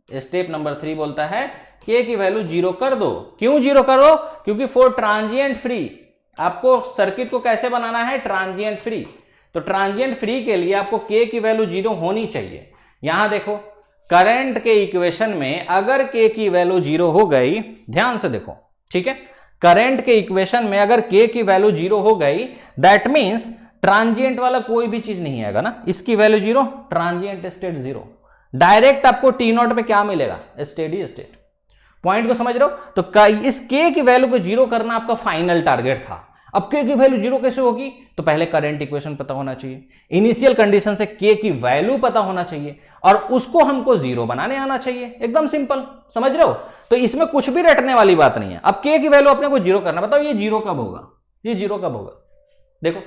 स्टेप नंबर 3 बोलता है के की वैल्यू 0 कर दो। क्यों 0 करो, क्योंकि फॉर ट्रांजिएंट फ्री, आपको सर्किट को कैसे बनाना है, ट्रांजिएंट फ्री, तो ट्रांजिएंट फ्री के लिए आपको के की वैल्यू 0 होनी चाहिए। यहां देखो करंट के इक्वेशन में अगर के की वैल्यू 0 हो गई, ध्यान से देखो, ठीक है, करंट के इक्वेशन में अगर के की वैल्यू 0 हो गई, दैट मींस ट्रांजिएंट वाला कोई भी चीज नहीं आएगा ना, इसकी वैल्यू 0, ट्रांजिएंट स्टेट 0, डायरेक्ट आपको टी नॉट पे क्या मिलेगा, स्टेडी स्टेट। पॉइंट को समझ रहे हो, तो इस के की वैल्यू को 0 करना आपका फाइनल टारगेट था। अब के की वैल्यू 0 कैसे होगी, तो पहले करंट इक्वेशन पता होना चाहिए, इनिशियल कंडीशन से के की वैल्यू पता होना चाहिए, और उसको हमको 0 बनाने आना चाहिए, एकदम सिंपल, समझ रहे हो। तो इसमें कुछ भी रटने वाली बात नहीं है। अब के की वैल्यू अपने को 0 करना, बताओ ये 0 कब होगा, ये 0 कब होगा, देखो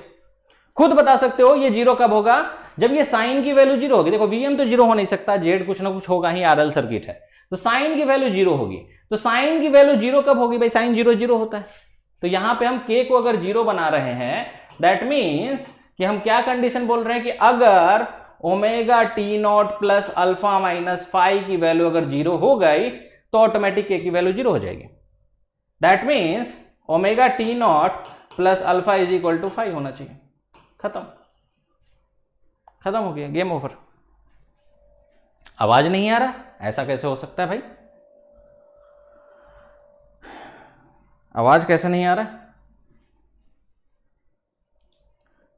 खुद बता सकते हो ये 0 कब होगा, जब ये साइन की वैल्यू 0 होगी। देखो Vm तो 0 हो नहीं सकता, जेड कुछ ना कुछ होगा ही, आरएल सर्किट है, तो साइन की वैल्यू 0 होगी। तो साइन की वैल्यू 0 कब होगी भाई, साइन 0 0 होता है, तो यहां पे हम के को अगर 0 बना रहे हैं, दैट मीन्स कि हम क्या कंडीशन बोल रहे हैं कि अगर omega T naught plus alpha minus 5 की वैल्यू अगर 0 हो गई, तो ऑटोमेटिक के की वैल्यू 0 हो जाएगी। That means omega T naught plus alpha is equal to 5 होना चाहिए। खत्म हो गया, गेम ओवर। आवाज नहीं आ रहा, ऐसा कैसे हो सकता है भाई, आवाज कैसे नहीं आ रहा,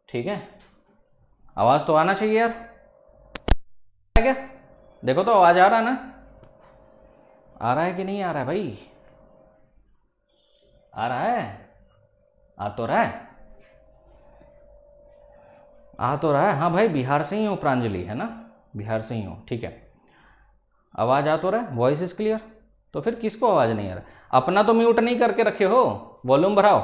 ठीक है, आवाज तो आना चाहिए यार, क्या देखो तो आवाज आ रहा है ना, आ रहा है कि नहीं आ रहा है भाई, आ रहा है, आ तो रहा है, आ तो रहा है, हाँ भाई बिहार से ही हूँ प्रांजलि, है ना, बिहार से ही हूँ, ठीक है। आवाज़ आ तो रहा है, वॉइस इज क्लियर। तो फिर किसको आवाज़ नहीं आ रहा? अपना तो म्यूट नहीं करके रखे हो, वॉल्यूम बढ़ाओ।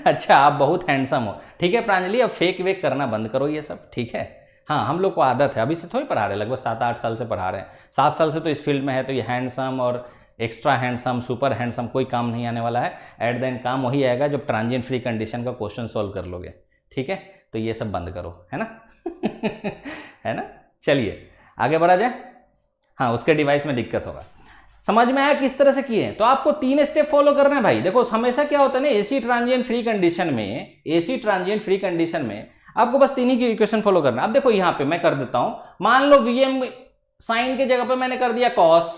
अच्छा आप बहुत हैंडसम हो, ठीक है प्रांजलि, अब फेक वेक करना बंद करो ये सब, ठीक है। हाँ हम लोग को आदत है, अभी से थोड़ी पढ़ा रहे, लगभग 7-8 साल से पढ़ा रहे हैं, 7 साल से तो इस फील्ड में है, तो ये हैंडसम और एक्स्ट्रा हैंडसम सुपर हैंडसम कोई काम नहीं आने वाला है। एट द एंड काम वही आएगा जब ट्रांजिएंट फ्री कंडीशन का क्वेश्चन सॉल्व कर लोगे, ठीक है। तो ये सब बंद करो, है ना। है ना, चलिए आगे बढ़ा जाए। हाँ उसके डिवाइस में दिक्कत होगा। समझ में आया किस तरह से किए? तो आपको 3 स्टेप फॉलो करना है भाई। देखो हमेशा क्या होता है ना, एसी ट्रांजिएंट फ्री कंडीशन में, एसी ट्रांजिएंट फ्री कंडीशन में आपको बस 3 ही की इक्वेशन फॉलो करना है। अब देखो यहां पे मैं कर देता हूं, मान लो वीएम साइन की जगह पे मैंने कर दिया कॉस,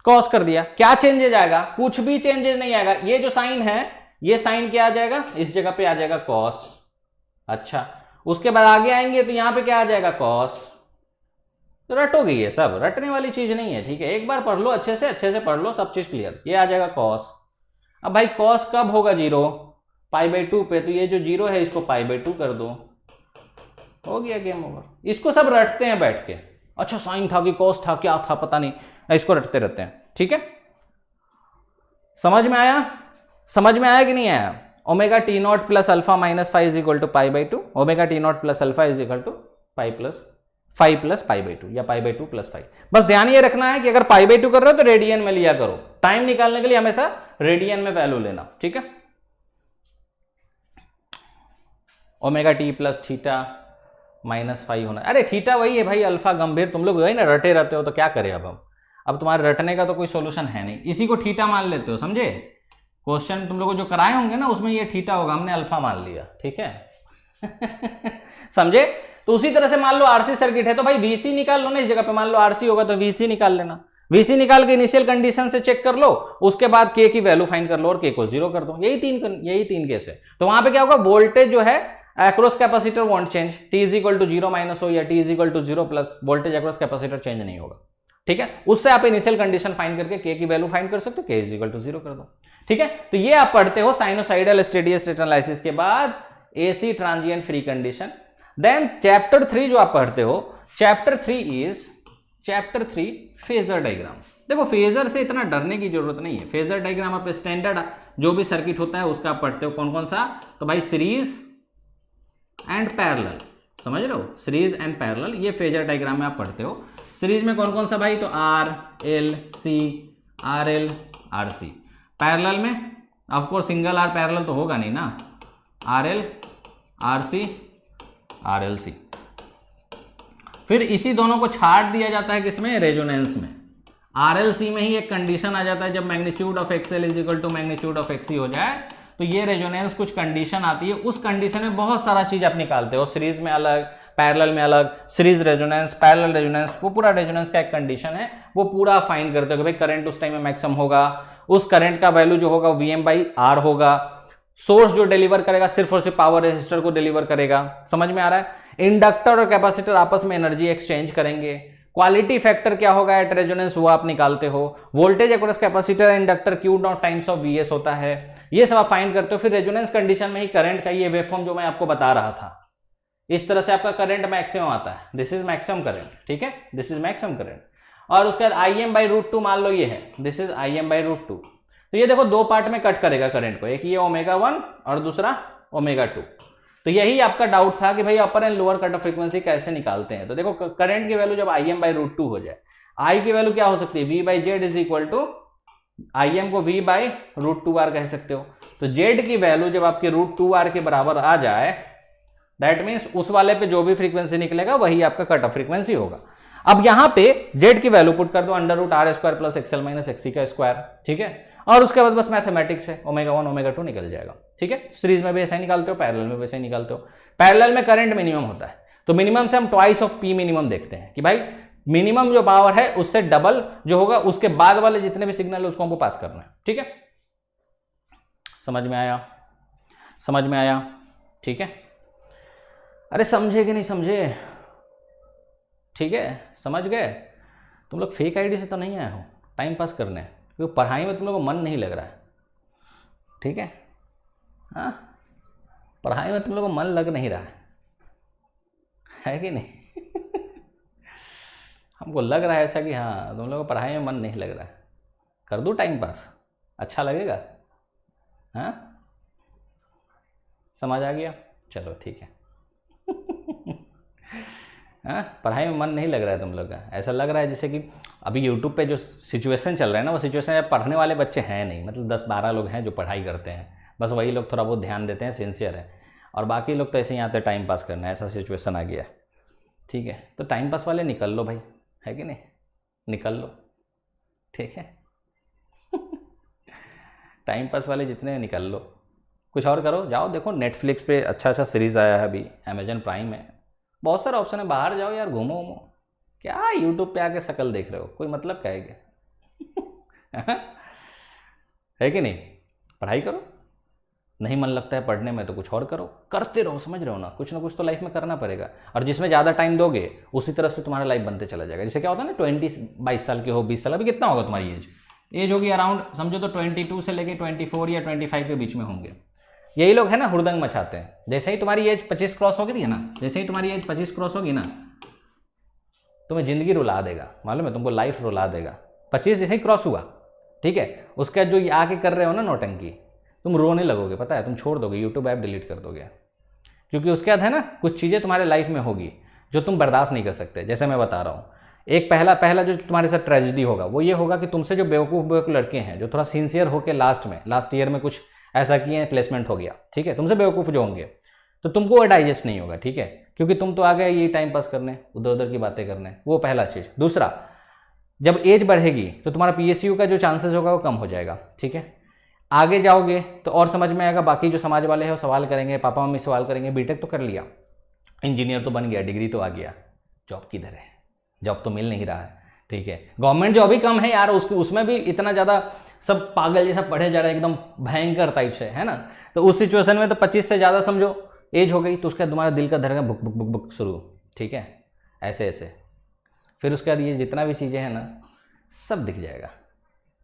कॉस कर दिया, क्या चेंजेज आएगा? कुछ भी चेंजेज नहीं आएगा। ये जो साइन है, ये साइन क्या आ जाएगा, इस जगह पे आ जाएगा कॉस। अच्छा उसके बाद आगे आएंगे तो यहां पे क्या आ जाएगा, कॉस। तो रटोगे, ये सब रटने वाली चीज नहीं है, ठीक है। एक बार पढ़ लो अच्छे से पढ़ लो, सब चीज क्लियर। ये आ जाएगा कॉस। अब भाई कॉस कब होगा 0? π/2 पे, तो ये जो 0 है इसको π/2 कर दो, हो गया गेम ओवर। इसको सब रटते हैं बैठ के, अच्छा साइन था कि कॉस था, क्या था पता नहीं, इसको रटते रहते हैं, ठीक है। समझ में आया? समझ में आया कि नहीं आया? Omega T naught plus alpha minus five is equal to π/2, omega T naught plus alpha is equal to 5 plus π/2 या π/2 प्लस 5। बस ध्यान ये रखना है कि अगर π/2 कर रहे हो तो रेडियन में लिया करो, टाइम निकालने के लिए हमेशा रेडियन में वैल्यू लेना, ठीक है। Omega T plus theta minus 5 होना, अरे थीटा वही है भाई, अल्फा गंभीर, तुम लोग वही ना रटे रहते हो, तो क्या करें अब हम। अब तुम्हारे रटने का तो कोई सोल्यूशन है नहीं, इसी को थीटा मान लेते हो, समझे। क्वेश्चन तुम लोग को जो कराए होंगे ना उसमें ये थीटा होगा, हमने अल्फा मान लिया, ठीक है। समझे। तो उसी तरह से मान लो आरसी सर्किट है तो भाई वीसी निकाल लो ना, इस जगह पे मान लो आरसी होगा तो वीसी निकाल लेना, वीसी निकाल के इनिशियल कंडीशन से चेक कर लो, उसके बाद के की वैल्यू फाइंड कर लो और के को 0 कर दो। यही तीन केस है। तो वहां पे क्या होगा, वोल्टेज जो है across capacitor won't change, T is equal to 0 minus हो या T is equal to 0 plus, voltage across capacitor change नहीं होगा, ठीक है। उससे आप इनिशियल कंडीशन फाइंड करके के की वैल्यू फाइंड कर सकते हो, के इज इक्वल टू 0 कर दो, ठीक है। तो ये आप पढ़ते हो साइनोसाइडल स्टेडी स्टेट एनालिसिस के बाद AC transient free condition. Then chapter 3 जो आप पढ़ते हो, चैप्टर 3 फेजर डायग्राम। देखो फेजर से इतना डरने की जरूरत नहीं है, फेजर डायग्राम आप स्टैंडर्ड जो भी सर्किट होता है उसका आप पढ़ते हो। कौन कौन सा? तो भाई सीरीज एंड पैरेलल, समझ रहे हो, सीरीज एंड पैरेलल, ये फेजर डायग्राम में आप पढ़ते हो। सीरीज में कौन कौन सा भाई? तो R L C, R L R C. Parallel में ऑफकोर्स सिंगल आर पैरेलल तो होगा नहीं ना, R L R C R L C. फिर इसी दोनों को छाट दिया जाता है किसमें? रेजोनेंस में। आर एल सी में ही एक कंडीशन आ जाता है, जब magnitude of XL is equal to magnitude of XC हो जाए तो ये रेजोनेंस कुछ कंडीशन आती है, उस कंडीशन में बहुत सारा चीज आप निकालते हो, सीरीज में अलग, पैरेलल में अलग, सीरीज रेजोनेंस, पैरेलल रेजोनेंस, वो पूरा रेजोनेंस का एक कंडीशन है, वो पूरा फाइंड करते हो कि भाई करंट उस टाइम में मैक्सिमम होगा, उस करंट का वैल्यू जो होगा Vm/R होगा, सोर्स जो डिलीवर करेगा सिर्फ और सिर्फ पावर रेजिस्टर को डिलीवर करेगा, समझ में आ रहा है। इंडक्टर और कैपेसिटर आपस में एनर्जी एक्सचेंज करेंगे, क्वालिटी फैक्टर क्या होगा एट रेजोनेंस वो आप निकालते हो, voltage across capacitor inductor Q not times of Vs होता है, ये सब आप फाइंड करते हो। फिर रेजोनेंस कंडीशन में ही करंट का ये वेवफॉर्म जो मैं आपको बता रहा था, इस तरह से आपका करंट मैक्सिमम आता है, दिस इज मैक्सिमम करंट, ठीक है, दिस इज मैक्सिमम करंट। और उसके बाद Im/√2 मान लो ये है, दिस इज Im/√2। तो ये देखो दो पार्ट में कट करेगा करंट को, एक ये ω1 और दूसरा ω2। तो यही आपका डाउट था कि भाई upper and lower cut off frequency कैसे निकालते हैं। तो देखो करंट की वैल्यू जब Im/√2 हो जाए, I की वैल्यू क्या हो सकती है? V/Z is equal to Im को V/√2R कह सकते हो। तो Z की वैल्यू जब आपके √2R के बराबर आ जाए, दैट मीन्स उस वाले पे जो भी फ्रीक्वेंसी निकलेगा वही आपका कट ऑफ फ्रीक्वेंसी होगा। अब यहां पे Z की वैल्यू पुट कर दो √R² plus XL minus XC का स्क्वायर, ठीक है। और उसके बाद बस मैथमेटिक्स है, ω1 ω2 निकल जाएगा, ठीक है। सीरीज में भी ऐसा ही निकालते हो, पैरेलल में भी ऐसा ही निकालते हो। पैरेलल में करंट मिनिमम होता है, तो मिनिमम से हम ट्वाइस ऑफ P मिनिमम देखते हैं कि भाई मिनिमम जो पावर है उससे डबल जो होगा उसके बाद वाले जितने भी सिग्नल है उसको हमको पास करना है, ठीक है। समझ में आया? समझ में आया? ठीक है। अरे समझे कि नहीं समझे? ठीक है, समझ गए? तुम लोग फेक आईडी से तो नहीं आए हो टाइम पास करने, क्योंकि पढ़ाई में तुम लोग को मन नहीं लग रहा है, ठीक है। हाँ, पढ़ाई में तुम लोगों को मन लग नहीं रहा है कि नहीं? हमको लग रहा है ऐसा कि हाँ तुम लोगों को पढ़ाई में मन नहीं लग रहा है। कर दूँ टाइम पास, अच्छा लगेगा? हाँ, समझ आ गया? चलो ठीक है। हाँ, पढ़ाई में मन नहीं लग रहा है तुम लोग का, ऐसा लग रहा है जैसे कि अभी यूट्यूब पे जो सिचुएशन चल रहा है ना, वो सिचुएशन पढ़ने वाले बच्चे हैं नहीं, मतलब 10-12 लोग हैं जो पढ़ाई करते हैं, बस वही लोग थोड़ा बहुत ध्यान देते हैं, सिंसियर है, और बाकी लोग तो ऐसे ही आते हैं टाइम पास करना, ऐसा सिचुएशन आ गया है। ठीक है, तो टाइम पास वाले निकल लो भाई, है कि नहीं? निकल लो, ठीक है। टाइम पास वाले जितने निकल लो, कुछ और करो, जाओ देखो नेटफ्लिक्स पे अच्छा अच्छा सीरीज़ आया है अभी, अमेजन प्राइम में बहुत सारा ऑप्शन है, बाहर जाओ यार, घूमो वूमो, क्या यूट्यूब पे आके शकल देख रहे हो, कोई मतलब क्या है क्या? है कि नहीं? पढ़ाई करो, नहीं मन लगता है पढ़ने में तो कुछ और करो, करते रहो, समझ रहे हो ना? कुछ तो लाइफ में करना पड़ेगा, और जिसमें ज़्यादा टाइम दोगे उसी तरह से तुम्हारा लाइफ बनते चला जाएगा। जैसे क्या होता है ना, 22 साल के हो, 20 साल, अभी कितना होगा तुम्हारी एज होगी अराउंड, समझो तो 22 से लेके 24 या 25 के बीच में होंगे। यही लोग है ना हुड़दंग मचाते हैं। जैसे ही तुम्हारी एज 25 क्रॉस होगी ना, जैसे ही तुम्हारी एज 25 क्रॉस होगी ना, तुम्हें ज़िंदगी रुला देगा, मालूम है तुमको, लाइफ रुला देगा। 25 जैसे ही क्रॉस हुआ, ठीक है, उसका जो आके कर रहे हो ना नौटंकी, तुम रोने लगोगे, पता है, तुम छोड़ दोगे, यूट्यूब ऐप डिलीट कर दोगे, क्योंकि उसके बाद है ना कुछ चीज़ें तुम्हारे लाइफ में होगी जो तुम बर्दाश्त नहीं कर सकते। जैसे मैं बता रहा हूँ, एक पहला जो तुम्हारे साथ ट्रेजेडी होगा वो ये होगा कि तुमसे जो बेवकूफ़ लड़के हैं, जो थोड़ा सिंसियर होकर लास्ट ईयर में कुछ ऐसा किए, प्लेसमेंट हो गया, ठीक है, तुमसे बेवकूफ़ जो होंगे, तो तुमको वो डाइजेस्ट नहीं होगा, ठीक है, क्योंकि तुम तो आ गए ये टाइम पास करने, उधर उधर की बातें करने, वो पहला चीज़। दूसरा, जब एज बढ़ेगी तो तुम्हारा PSU का जो चांसेस होगा वो कम हो जाएगा, ठीक है। आगे जाओगे तो और समझ में आएगा, बाकी जो समाज वाले हैं वो सवाल करेंगे, पापा मम्मी सवाल करेंगे, बीटेक तो कर लिया, इंजीनियर तो बन गया, डिग्री तो आ गया, जॉब किधर है? जॉब तो मिल नहीं रहा है, ठीक है, गवर्नमेंट जॉब ही कम है यार, उसमें भी इतना ज़्यादा सब पागल जैसा पढ़े जा रहे हैं, एकदम भयंकर टाइप से, है ना। तो उस सिचुएशन में तो 25 से ज़्यादा समझो एज हो गई, तो उसके बाद तुम्हारा दिल का धड़कन बुक बुक बुक बुक शुरू, ठीक है, ऐसे ऐसे। फिर उसके बाद ये जितना भी चीज़ें हैं ना, सब दिख जाएगा,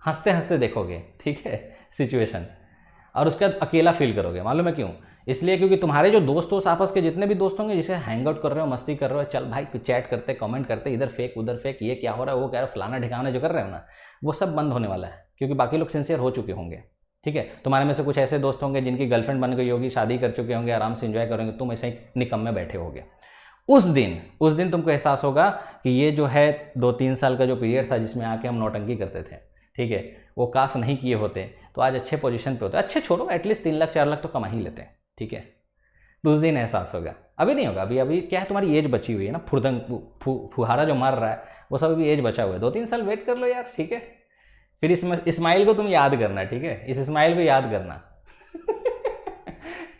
हंसते हंसते देखोगे, ठीक है, सिचुएशन। और उसके बाद अकेला फील करोगे, मालूम है क्यों? इसलिए क्योंकि तुम्हारे जो दोस्त आपस के जितने भी दोस्त होंगे, जिसे हैंग आउट कर रहे हो, मस्ती कर रहे हो, चल भाई चैट करते, कमेंट करते, इधर फेक उधर फेक, ये क्या हो रहा है, वो क्या है, फलाना ढिकाना जो कर रहे हो ना, वो सब बंद होने वाला है, क्योंकि बाकी लोग सिंसियर हो चुके होंगे, ठीक है। तुम्हारे में से कुछ ऐसे दोस्त होंगे जिनकी गर्लफ्रेंड बन गई होगी, शादी कर चुके होंगे, आराम से एंजॉय करेंगे, तुम ऐसे ही निकम में बैठे होगे। उस दिन तुमको एहसास होगा कि ये जो है 2-3 साल का जो पीरियड था जिसमें आके हम नौटंकी करते थे, ठीक है, वो काश नहीं किए होते तो आज अच्छे पोजीशन पे होते। अच्छे छोड़ो, एटलीस्ट 3 लाख 4 लाख तो कमा ही लेते हैं, ठीक है। तो उस दिन एहसास होगा, अभी नहीं होगा, अभी क्या है, तुम्हारी एज बची हुई है ना, फुहारा जो मार रहा है वो सब अभी एज बचा हुआ है, 2-3 साल वेट कर लो यार, ठीक है। फिर इस्माइल को तुम याद करना, ठीक है, इस इस्माइल को याद करना।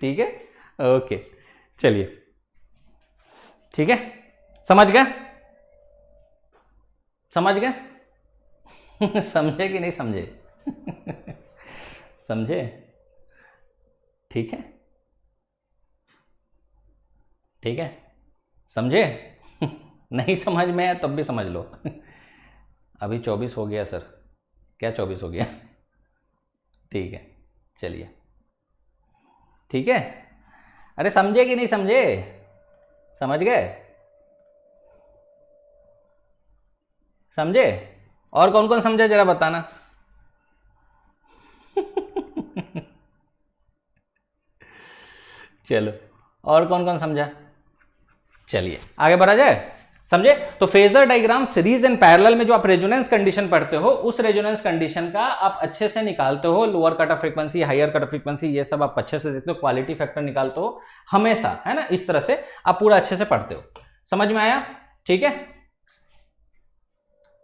ठीक है, ओके, चलिए, ठीक है, समझ गए? समझे कि नहीं समझे? समझे? ठीक है, ठीक है, समझे? नहीं समझ में है तब भी समझ लो। अभी 24 हो गया सर, क्या 24 हो गया? ठीक है, चलिए, ठीक है। अरे समझे कि नहीं समझे? समझ गए? समझे? और कौन कौन समझे जरा बताना। चलो, और कौन कौन समझा? चलिए आगे बढ़ा जाए, समझे? तो phasor diagram series and parallel में जो आप रेजोनेंस कंडीशन पढ़ते हो, उस रेजोनेंस कंडीशन का आप अच्छे से निकालते हो, lower cut off frequency, higher cut off frequency, ये सब आप अच्छे से देखते हो, क्वालिटी फैक्टर निकालते हो हमेशा, है ना। इस तरह से आप पूरा अच्छे से पढ़ते हो, समझ में आया? ठीक है,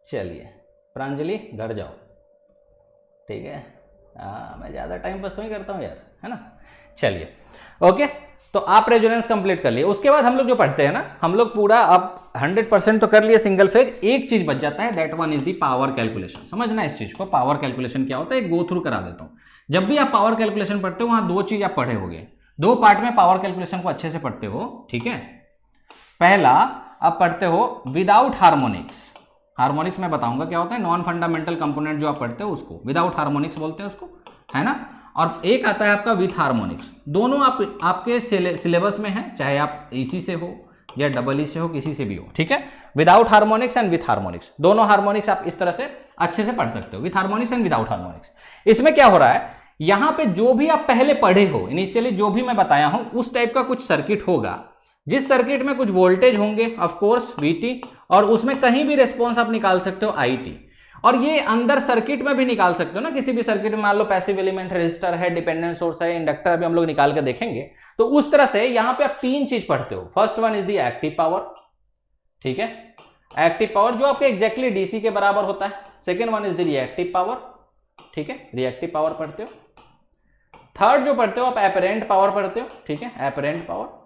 चलिए प्रांजलि घर जाओ, ठीक है। मैं ज्यादा टाइम पास तो नहीं करता हूँ यार, है ना। चलिए, ओके, तो आप रेजोनेंस कंप्लीट कर लिए। उसके बाद हम लोग जो पढ़ते हैं ना, हम लोग पूरा अब 100% तो कर लिए सिंगल फेज, एक चीज बच जाता है, that one is the power calculation. समझना इस चीज को, पावर कैलकुलेशन क्या होता है, गो थ्रू करा देता हूं। जब भी आप पावर कैलकुलेशन पढ़ते हो, वहां 2 चीज आप पढ़े होंगे, 2 पार्ट में पावर कैलकुलेशन को अच्छे से पढ़ते हो, ठीक है। पहला आप पढ़ते हो विदाउट हार्मोनिक्स। हार्मोनिक्स मैं बताऊंगा क्या होता है, नॉन फंडामेंटल कंपोनेंट जो आप पढ़ते हो उसको विदाउट हार्मोनिक्स बोलते हैं उसको, है ना। और एक आता है आपका विथ हार्मोनिक्स। दोनों आपके सिलेबस में है, चाहे आप इसी से हो या डबल ई से हो, किसी से भी हो, ठीक है। Without harmonics and with harmonics, दोनों हार्मोनिक्स आप इस तरह से अच्छे से पढ़ सकते हो, with harmonics and without harmonics. इसमें क्या हो रहा है, यहां पे जो भी आप पहले पढ़े हो इनिशियली, जो भी मैं बताया हूं उस टाइप का कुछ सर्किट होगा, जिस सर्किट में कुछ वोल्टेज होंगे ऑफ कोर्स VT, और उसमें कहीं भी रिस्पॉन्स आप निकाल सकते हो IT, और ये अंदर सर्किट में भी निकाल सकते हो ना, किसी भी सर्किट में मान लो पैसिव एलिमेंट, रेजिस्टर है, डिपेंडेंट सोर्स है, इंडक्टर भी हम लोग निकाल के देखेंगे। तो उस तरह से यहां पे आप तीन चीज पढ़ते हो। First one is the active power, ठीक है, एक्टिव पावर जो आपके एग्जैक्टली DC के बराबर होता है। Second one is the reactive power, ठीक है, रिएक्टिव पावर पढ़ते हो। थर्ड जो पढ़ते हो आप एपरेंट पावर पढ़ते हो, ठीक है, एपरेंट पावर।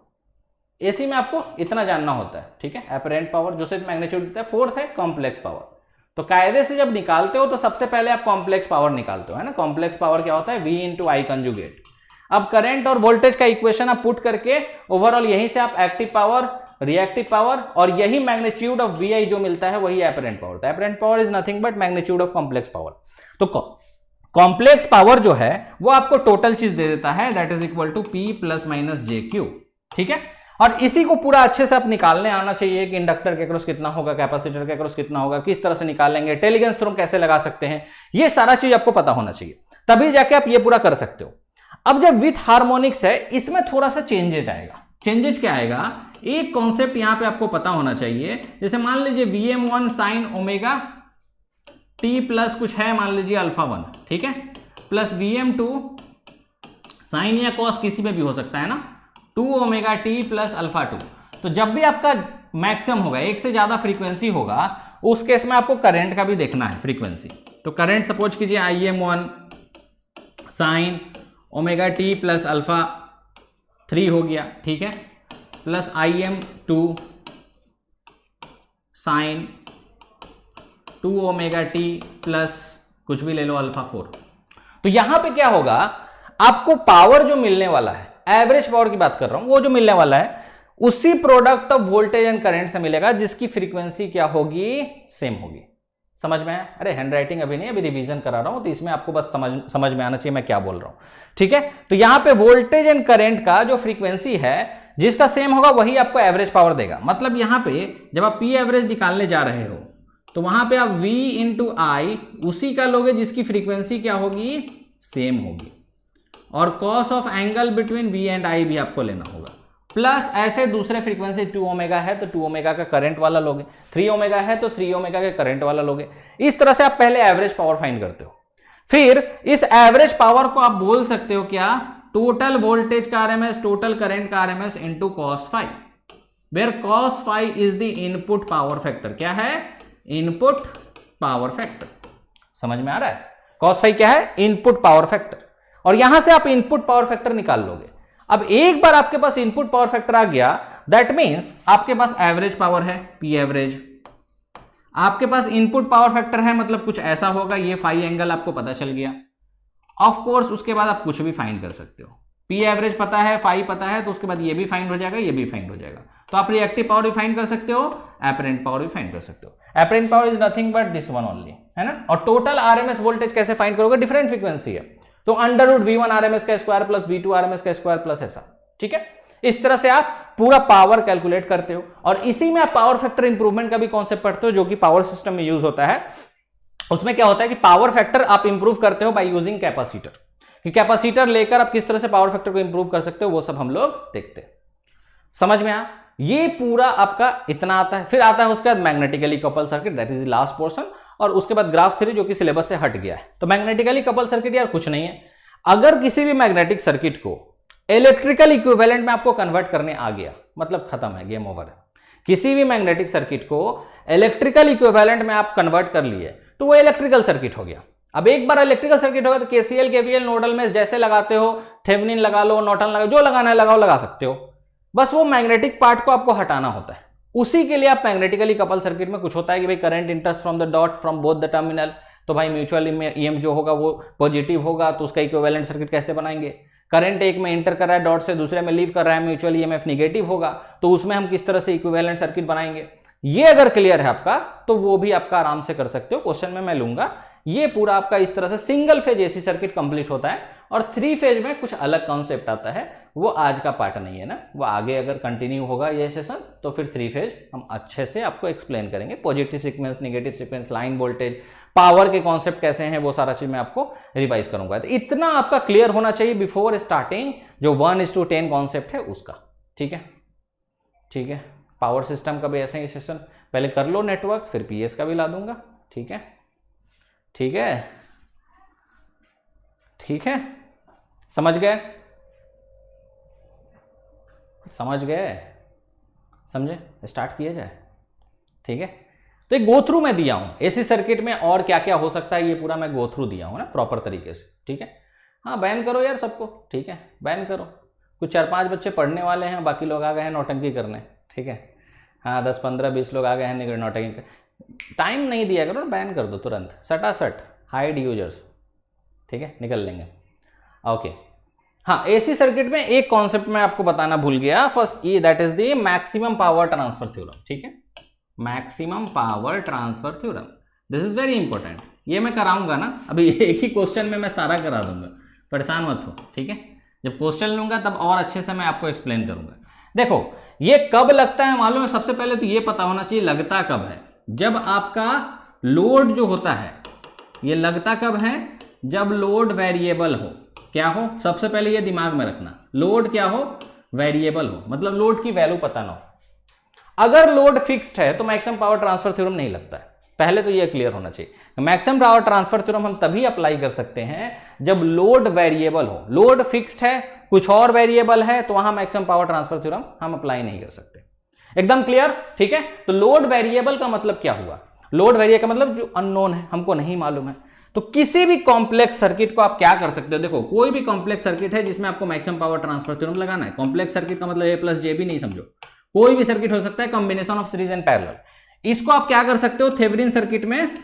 AC में आपको इतना जानना होता है, ठीक है, एपरेंट पावर जो सिर्फ मैग्नीट्यूड देता है। फोर्थ है कॉम्प्लेक्स पावर। तो कायदे से जब निकालते हो तो सबसे पहले आप कॉम्प्लेक्स पावर निकालते हो, है ना। कॉम्प्लेक्स पावर क्या होता है, V × I कंजुगेट। अब करंट और वोल्टेज का इक्वेशन आप पुट करके ओवरऑल यहीं से आप एक्टिव पावर, रिएक्टिव पावर और यही मैग्नीट्यूड ऑफ VI जो मिलता है वही एपरेंट पावर। तो apparent power is nothing but magnitude of complex power. तो कॉम्प्लेक्स पावर जो है वो आपको टोटल चीज दे देता है, that is equal to P ± jQ, ठीक है। और इसी को पूरा अच्छे से आप निकालने आना चाहिए कि इंडक्टर के अक्रॉस कितना होगा, कैपेसिटर के अक्रॉस कितना होगा, किस तरह से निकालेंगे, टेलीगेंस थ्योरम कैसे लगा सकते हैं, ये सारा चीज आपको पता होना चाहिए, तभी जाके आप ये पूरा कर सकते हो। अब जब विथ हार्मोनिक्स है, इसमें थोड़ा सा चेंजेज आएगा। चेंजेज क्या आएगा, एक कॉन्सेप्ट यहां पे आपको पता होना चाहिए। जैसे मान लीजिए Vm1 sin omega t plus कुछ है, मान लीजिए α1, ठीक है, प्लस Vm2 साइन या कॉस किसी में भी हो सकता है ना, 2 ओमेगा t प्लस α2। तो जब भी आपका मैक्सिमम होगा, एक से ज्यादा फ्रीक्वेंसी होगा, उस केस में आपको करंट का भी देखना है फ्रीक्वेंसी। तो करंट सपोज कीजिए Im1 sine omega t plus α3 हो गया, ठीक है, plus Im2 sine 2 omega t plus कुछ भी ले लो α4। तो यहां पे क्या होगा, आपको पावर जो मिलने वाला है, एवरेज पावर की बात कर रहा हूं, वो जो मिलने वाला है उसी product of voltage and current से मिलेगा, जिसकी फ्रीक्वेंसी क्या होगी, सेम होगी। समझ में आया? अरे हैंडराइटिंग अभी नहीं, अभी रिवीजन करा रहा हूं, तो इसमें आपको बस समझ में आना चाहिए मैं क्या बोल रहा हूं, ठीक है। तो यहां पे वोल्टेज एंड करंट का जो फ्रीक्वेंसी है जिसका सेम होगा वही आपको एवरेज पावर देगा। मतलब यहां पे जब आप P एवरेज निकालने जा रहे हो तो वहां पे आप V × I उसी का लोगे जिसकी फ्रीक्वेंसी क्या होगी, सेम होगी, और cos of angle between V and I भी आपको लेना होगा। प्लस ऐसे दूसरे फ्रीक्वेंसी 2 ओमेगा है तो 2 ओमेगा का करंट वाला लोगे, 3 ओमेगा है तो 3 ओमेगा के करंट वाला लोगे। इस तरह से आप पहले एवरेज पावर फाइंड करते हो। फिर इस एवरेज पावर को आप बोल सकते हो क्या, टोटल वोल्टेज का RMS, टोटल करंट का RMS into cos phi, where cos phi is the input power factor. क्या है, इनपुट पावर फैक्टर। समझ में आ रहा है, cos phi क्या है, इनपुट पावर फैक्टर। और यहां से आप इनपुट पावर फैक्टर निकाल लोगे। अब एक बार आपके पास इनपुट पावर फैक्टर आ गया, दैट मींस आपके पास एवरेज पावर है P एवरेज, आपके पास इनपुट पावर फैक्टर है, मतलब कुछ ऐसा होगा, ये फाई एंगल आपको पता चल गया। ऑफ कोर्स उसके बाद आप कुछ भी फाइंड कर सकते हो, P एवरेज पता है, फाई पता है, तो उसके बाद ये भी फाइंड हो जाएगा, ये भी फाइंड हो जाएगा। तो आप रिएक्टिव पावर भी फाइंड कर सकते हो, एपरेंट पावर भी फाइंड कर सकते हो। Apparent power is nothing but this one only, है ना। और टोटल RMS वोल्टेज कैसे फाइंड करोगे, डिफरेंट फ्रीक्वेंसी है, तो √V1 RMS का स्क्वायर प्लस V2 RMS का स्क्वायर प्लस ऐसा, ठीक है। इस तरह से आप पूरा पावर कैलकुलेट करते हो, और इसी में आप पावर फैक्टर इंप्रूवमेंट का भी कॉन्सेप्ट पढ़ते हो, जो कि पावर सिस्टम में यूज होता है। उसमें क्या होता है कि पावर फैक्टर आप इंप्रूव करते हो बाय यूजिंग कैपेसिटर, कि कैपेसिटर लेकर आप किस तरह से पावर फैक्टर को इंप्रूव कर सकते हो, वो सब हम लोग देखते हैं। समझ में आ, ये पूरा आपका इतना आता है। फिर आता है उसके बाद magnetically couple circuit, that is the last portion, और उसके बाद ग्राफ थ्योरी जो कि सिलेबस से हट गया है। तो मैग्नेटिकली कपल सर्किट यार कुछ नहीं है, अगर किसी भी मैग्नेटिक सर्किट को इलेक्ट्रिकल इक्विवेलेंट में आपको कन्वर्ट करने आ गया, मतलब खत्म है, गेम ओवर है। किसी भी मैग्नेटिक सर्किट को इलेक्ट्रिकल इक्विवेलेंट में आप कन्वर्ट कर लिए तो वो इलेक्ट्रिकल सर्किट हो गया। अब एक बार इलेक्ट्रिकल सर्किट होगा तो KCL KVL नोडल में जैसे लगाते हो, थेवेनिन लगा लो, नॉर्टन लगा, जो लगाना है लगाओ, लगा सकते हो, बस वो मैग्नेटिक पार्ट को आपको हटाना होता है। उसी के लिए आप मैग्नेटिकली कपल सर्किट में कुछ होता है कि भाई current इंटर्स from the dot from both the terminal, तो भाई म्यूचुअल EM जो होगा वो पॉजिटिव होगा, तो उसका इक्विवेलेंट सर्किट कैसे बनाएंगे। करंट एक में एंटर कर रहा है डॉट से, दूसरे में लीव कर रहा है, म्यूचुअल EMF निगेटिव होगा, तो उसमें हम किस तरह से इक्विवेलेंट सर्किट बनाएंगे। ये अगर क्लियर है आपका तो वो भी आपका आराम से कर सकते हो, क्वेश्चन में मैं लूंगा। ये पूरा आपका इस तरह से single phase AC circuit complete होता है, और 3 फेज में कुछ अलग कॉन्सेप्ट आता है, वो आज का पार्ट नहीं है ना, वो आगे अगर कंटिन्यू होगा ये सेशन तो फिर 3 फेज हम अच्छे से आपको एक्सप्लेन करेंगे। Positive sequence, negative sequence, line voltage, power के कॉन्सेप्ट कैसे हैं, वो सारा चीज मैं आपको रिवाइज करूंगा। तो इतना आपका क्लियर होना चाहिए बिफोर स्टार्टिंग जो 1:10 कॉन्सेप्ट है उसका। ठीक है, ठीक है। पावर सिस्टम का भी ऐसे ही सेशन पहले कर लो नेटवर्क, फिर पीएस का भी ला दूंगा। ठीक है, ठीक है, ठीक है, समझ गए, समझ गए, समझे, स्टार्ट किया जाए। ठीक है, तो एक गो थ्रू मैं दिया हूं एसी सर्किट में और क्या क्या हो सकता है, ये पूरा मैं गो थ्रू दिया हूं ना प्रॉपर तरीके से। ठीक है, हाँ बैन करो यार सबको, ठीक है बैन करो। कुछ 4-5 बच्चे पढ़ने वाले हैं, बाकी लोग आ गए हैं नौटंकी करने। ठीक है, हाँ 10, 15, 20 लोग आ गए हैं नौटंकी। टाइम नहीं दिया करो, बैन कर दो तुरंत, सटासट हाइड यूजर्स। ठीक है, निकल लेंगे। ओके, हाँ एसी सर्किट में एक कॉन्सेप्ट मैं आपको बताना भूल गया, फर्स्ट ये that is the maximum power transfer theorem. ठीक है, maximum power transfer theorem, this is very important. ये मैं कराऊंगा ना, अभी एक ही क्वेश्चन में मैं सारा करा दूंगा, परेशान मत हो। ठीक है, जब क्वेश्चन लूंगा तब और अच्छे से मैं आपको एक्सप्लेन करूंगा। देखो ये कब लगता है मालूम है, सबसे पहले तो ये पता होना चाहिए लगता कब है। जब आपका लोड जो होता है, ये लगता कब है, जब लोड वेरिएबल हो। क्या हो, सबसे पहले ये दिमाग में रखना, लोड क्या हो, वेरिएबल हो, मतलब लोड की वैल्यू पता ना हो। अगर लोड फिक्स्ड है तो मैक्सिमम पावर ट्रांसफर थ्योरम नहीं लगता है, पहले तो ये क्लियर होना चाहिए। मैक्सिमम पावर ट्रांसफर थ्योरम हम तभी अप्लाई कर सकते हैं जब लोड वेरिएबल हो। लोड फिक्स्ड है, कुछ और वेरिएबल है, तो वहां मैक्सिमम पावर ट्रांसफर थ्योरम हम अप्लाई नहीं कर सकते। एकदम क्लियर, ठीक है। तो लोड वेरिएबल का मतलब क्या हुआ, लोड वेरिएबल का मतलब जो अननोन है, हमको नहीं मालूम है। तो किसी भी कॉम्प्लेक्स सर्किट को आप क्या कर सकते हो, देखो कोई भी कॉम्प्लेक्स सर्किट है जिसमें आपको मैक्सिमम पावर ट्रांसफर थ्योरम लगाना है। कॉम्प्लेक्स सर्किट का मतलब ए प्लस जे भी नहीं समझो, कोई भी सर्किट हो सकता है, combination of series and parallel. इसको आप क्या कर सकते हो, थेवेनिन सर्किट में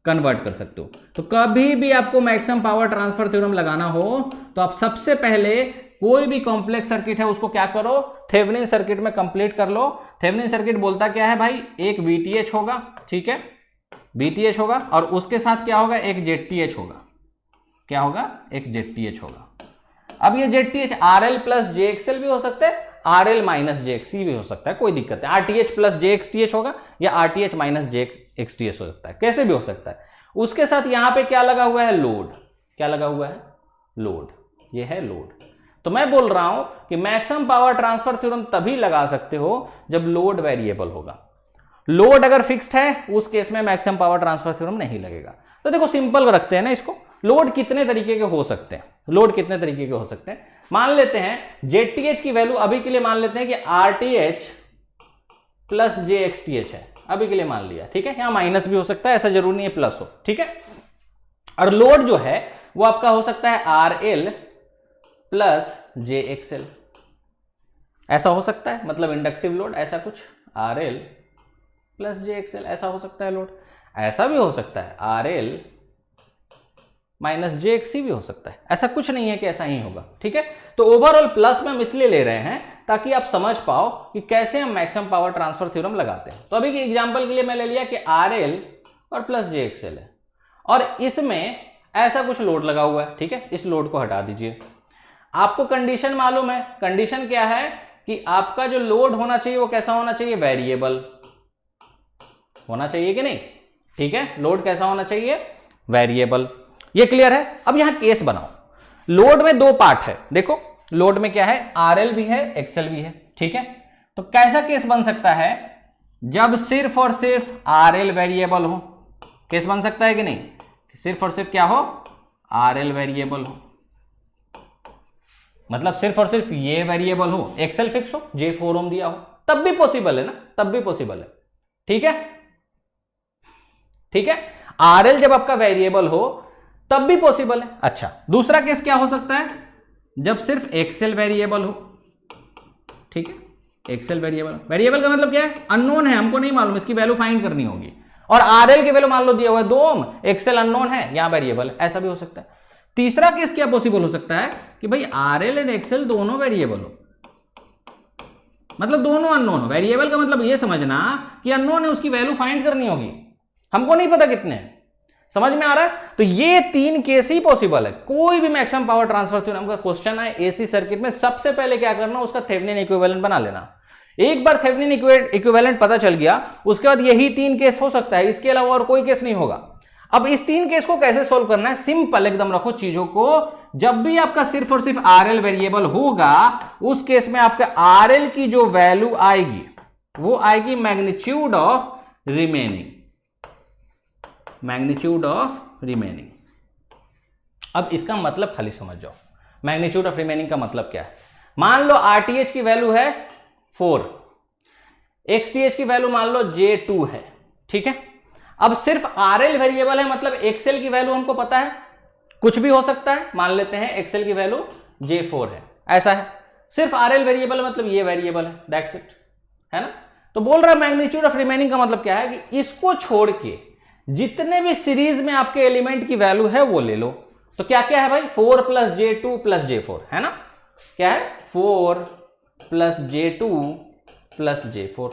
कन्वर्ट कर सकते हो। तो कभी भी आपको मैक्सिमम पावर ट्रांसफर थ्योरम लगाना हो तो आप सबसे पहले कोई भी कॉम्प्लेक्स सर्किट है उसको क्या करो, थेवेनिन सर्किट में कंप्लीट कर लो। थेवेनिन सर्किट बोलता क्या है भाई, एक VTh होगा, ठीक है, VTh होगा, और उसके साथ क्या होगा, एक ZTh होगा। क्या होगा, एक ZTh होगा। अब ये ZTh RL प्लस JXL भी हो सकता है, RL माइनस JXC भी हो सकता है, कोई दिक्कत है। RTh प्लस JXTh होगा या RTh माइनस JXTh हो सकता है, कैसे भी हो सकता है। उसके साथ यहां पे क्या लगा हुआ है, लोड। क्या लगा हुआ है, लोड, ये है लोड। तो मैं बोल रहा हूं कि मैक्सिमम पावर ट्रांसफर थ्योरम तभी लगा सकते हो जब लोड वेरिएबल होगा। लोड अगर फिक्स्ड है उस केस में मैक्सिमम पावर ट्रांसफर थ्योरम नहीं लगेगा। तो देखो सिंपल रखते हैं ना इसको, लोड कितने तरीके के हो सकते हैं, लोड कितने तरीके के हो सकते हैं। मान लेते हैं ZTh की वैल्यू अभी के लिए मान लेते हैं कि RTh प्लस JXTh है, अभी के लिए मान लिया, ठीक है। यहां माइनस भी हो सकता है, ऐसा जरूरी नहीं है प्लस हो, ठीक है। और लोड जो है वो आपका हो सकता है RL प्लस JXL, ऐसा हो सकता है, मतलब इंडक्टिव लोड ऐसा कुछ, RL प्लस JXL ऐसा हो सकता है लोड। ऐसा भी हो सकता है RL माइनस JXC भी हो सकता है, ऐसा कुछ नहीं है कि ऐसा ही होगा, ठीक है। तो ओवरऑल प्लस में हम इसलिए ले रहे हैं ताकि आप समझ पाओ कि कैसे हम मैक्सिमम पावर ट्रांसफर थ्योरम लगाते हैं। तो अभी के एग्जांपल के लिए मैं ले लिया कि RL और प्लस JXL है, और इसमें ऐसा कुछ लोड लगा हुआ है, ठीक है। इस लोड को हटा दीजिए। आपको कंडीशन मालूम है, कंडीशन क्या है कि आपका जो लोड होना चाहिए वो कैसा होना चाहिए, वेरिएबल होना चाहिए कि नहीं, ठीक है। लोड कैसा होना चाहिए, वेरिएबल, ये क्लियर है। अब यहां केस बनाओ, लोड में दो पार्ट है, देखो लोड में क्या है, RL भी है XL भी है, ठीक है। तो कैसा केस बन सकता है, जब सिर्फ और सिर्फ RL वेरिएबल हो, केस बन सकता है कि नहीं, सिर्फ और सिर्फ क्या हो, RL वेरिएबल हो, मतलब सिर्फ और सिर्फ ये वेरिएबल हो, XL फिक्स हो, J4 ओम दिया हो, तब भी पॉसिबल है ना, तब भी पॉसिबल है, ठीक है, ठीक है। RL जब आपका वेरिएबल हो तब भी पॉसिबल है। अच्छा, दूसरा केस क्या हो सकता है, जब सिर्फ XL वेरिएबल हो, ठीक है। XL वेरिएबल, वेरिएबल का मतलब क्या है, अननोन है, हमको नहीं मालूम, इसकी वैल्यू फाइंड करनी होगी। और RL की वैल्यू मान लो दिया हुआ है 2 ओम, XL अननोन है, यहां वेरिएबल, ऐसा भी हो सकता है। तीसरा केस क्या पॉसिबल हो सकता है कि भाई RL एंड XL दोनों वेरिएबल हो, मतलब दोनों अननोन हो। वेरिएबल का मतलब ये समझना कि अननोन है, उसकी वैल्यू फाइंड करनी होगी, हमको नहीं पता कितने हैं। समझ में आ रहा है? तो ये 3 केस ही पॉसिबल है। कोई भी मैक्सिमम पावर ट्रांसफर थ्योरम का क्वेश्चन आए एसी सर्किट में, सबसे पहले क्या करना, उसका थेवेनिन इक्विवेलेंट बना लेना। एक बार थेवेनिन इक्विवेलेंट पता चल गया, उसके बाद यही 3 केस हो सकता है, इसके अलावा और कोई केस नहीं होगा। अब इस 3 केस को कैसे सोल्व करना है, सिंपल एकदम रखो चीजों को। जब भी आपका सिर्फ और सिर्फ आरएल वेरिएबल होगा, उस केस में आपका आरएल की जो वैल्यू आएगी वो आएगी magnitude of remaining, magnitude of remaining. अब इसका मतलब खाली समझ जाओ, मैग्नीट्यूड ऑफ रिमेनिंग का मतलब क्या है। मान लो आरटीएच की वैल्यू है 4, एक्सटीएच की वैल्यू मान लो J2 है, ठीक है। अब सिर्फ आरएल वेरिएबल है, मतलब एक्सएल की वैल्यू हमको पता है, कुछ भी हो सकता है, मान लेते हैं एक्सएल की वैल्यू J4 है, ऐसा है। सिर्फ आरएल वेरिएबल मतलब ये वेरिएबल है, दैट्स इट, है ना। तो बोल रहा है मैग्नीट्यूड ऑफ रिमेनिंग का मतलब क्या है कि इसको छोड़ के जितने भी सीरीज में आपके एलिमेंट की वैल्यू है वो ले लो। तो क्या क्या है भाई, 4 + J2 + J4, है ना। क्या है, 4 + J2 + J4,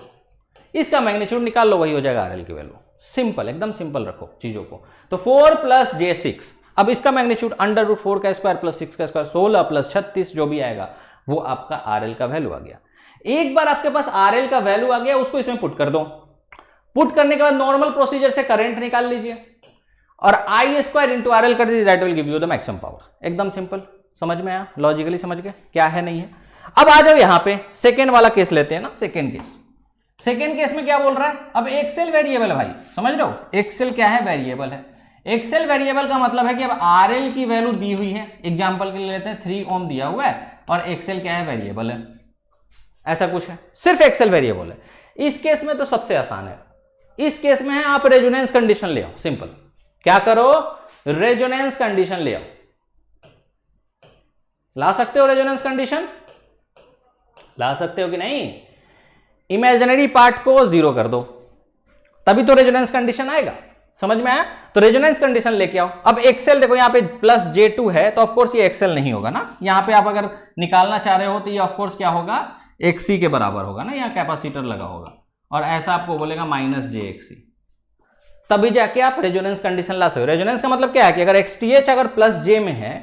इसका मैग्नीट्यूड निकाल लो, वही हो जाएगा आरएल की वैल्यू। सिंपल, एकदम सिंपल रखो चीजों को। तो 4 + J6, अब इसका मैग्नीट्यूड √4 का स्क्वायर + 6 का स्क्वायर, 16 + 36 जो भी आएगा वो आपका आरएल का वैल्यू आ गया। एक बार आपके पास आरएल का वैल्यू आ गया, उसको इसमें पुट कर दो। पुट करने के बाद नॉर्मल प्रोसीजर से करंट निकाल लीजिए और I² × RL कर दीजिए, that will give you the maximum power. एकदम सिंपल, समझ में आया, लॉजिकली समझ गए क्या है नहीं है। अब आ जाओ यहां पे सेकेंड वाला केस लेते हैं ना। सेकेंड केस में क्या बोल रहा है, अब एक्सेल वेरिएबल है भाई, समझ रहे हो, एक्सेल क्या है, वेरिएबल है। एक्सेल वेरिएबल का मतलब है कि अब आरएल की वैल्यू दी हुई है, एग्जांपल के लिए लेते हैं 3 ओम दिया हुआ है, और एक्सेल क्या है, वेरिएबल है, ऐसा कुछ है, सिर्फ एक्सेल वेरिएबल है। इस केस में तो सबसे आसान है, इस केस में है आप रेजोनेंस कंडीशन ले आओ। सिंपल, क्या करो, रेजोनेंस कंडीशन ले आओ। ला सकते हो रेजोनेंस कंडीशन, ला सकते हो कि नहीं। इमेजिनरी पार्ट को 0 कर दो, तभी तो रेजोनेंस कंडीशन आएगा, समझ में आया। तो रेजोनेंस कंडीशन लेके आओ। अब एक्सेल देखो यहाँ पे +J2 है, तो ऑफकोर्स ये एक्सेल नहीं होगा ना। यहाँ पे आप अगर निकालना चाह रहे हो तो ये ऑफकोर्स क्या होगा, XC के बराबर होगा ना, यहाँ कैपेसिटर लगा होगा, और ऐसा आपको बोलेगा -JXC, तभी जाके आप रेजोनेंस कंडीशन ला सकते हो। रेजोनेंस का मतलब क्या है कि अगर XTH अगर +J में है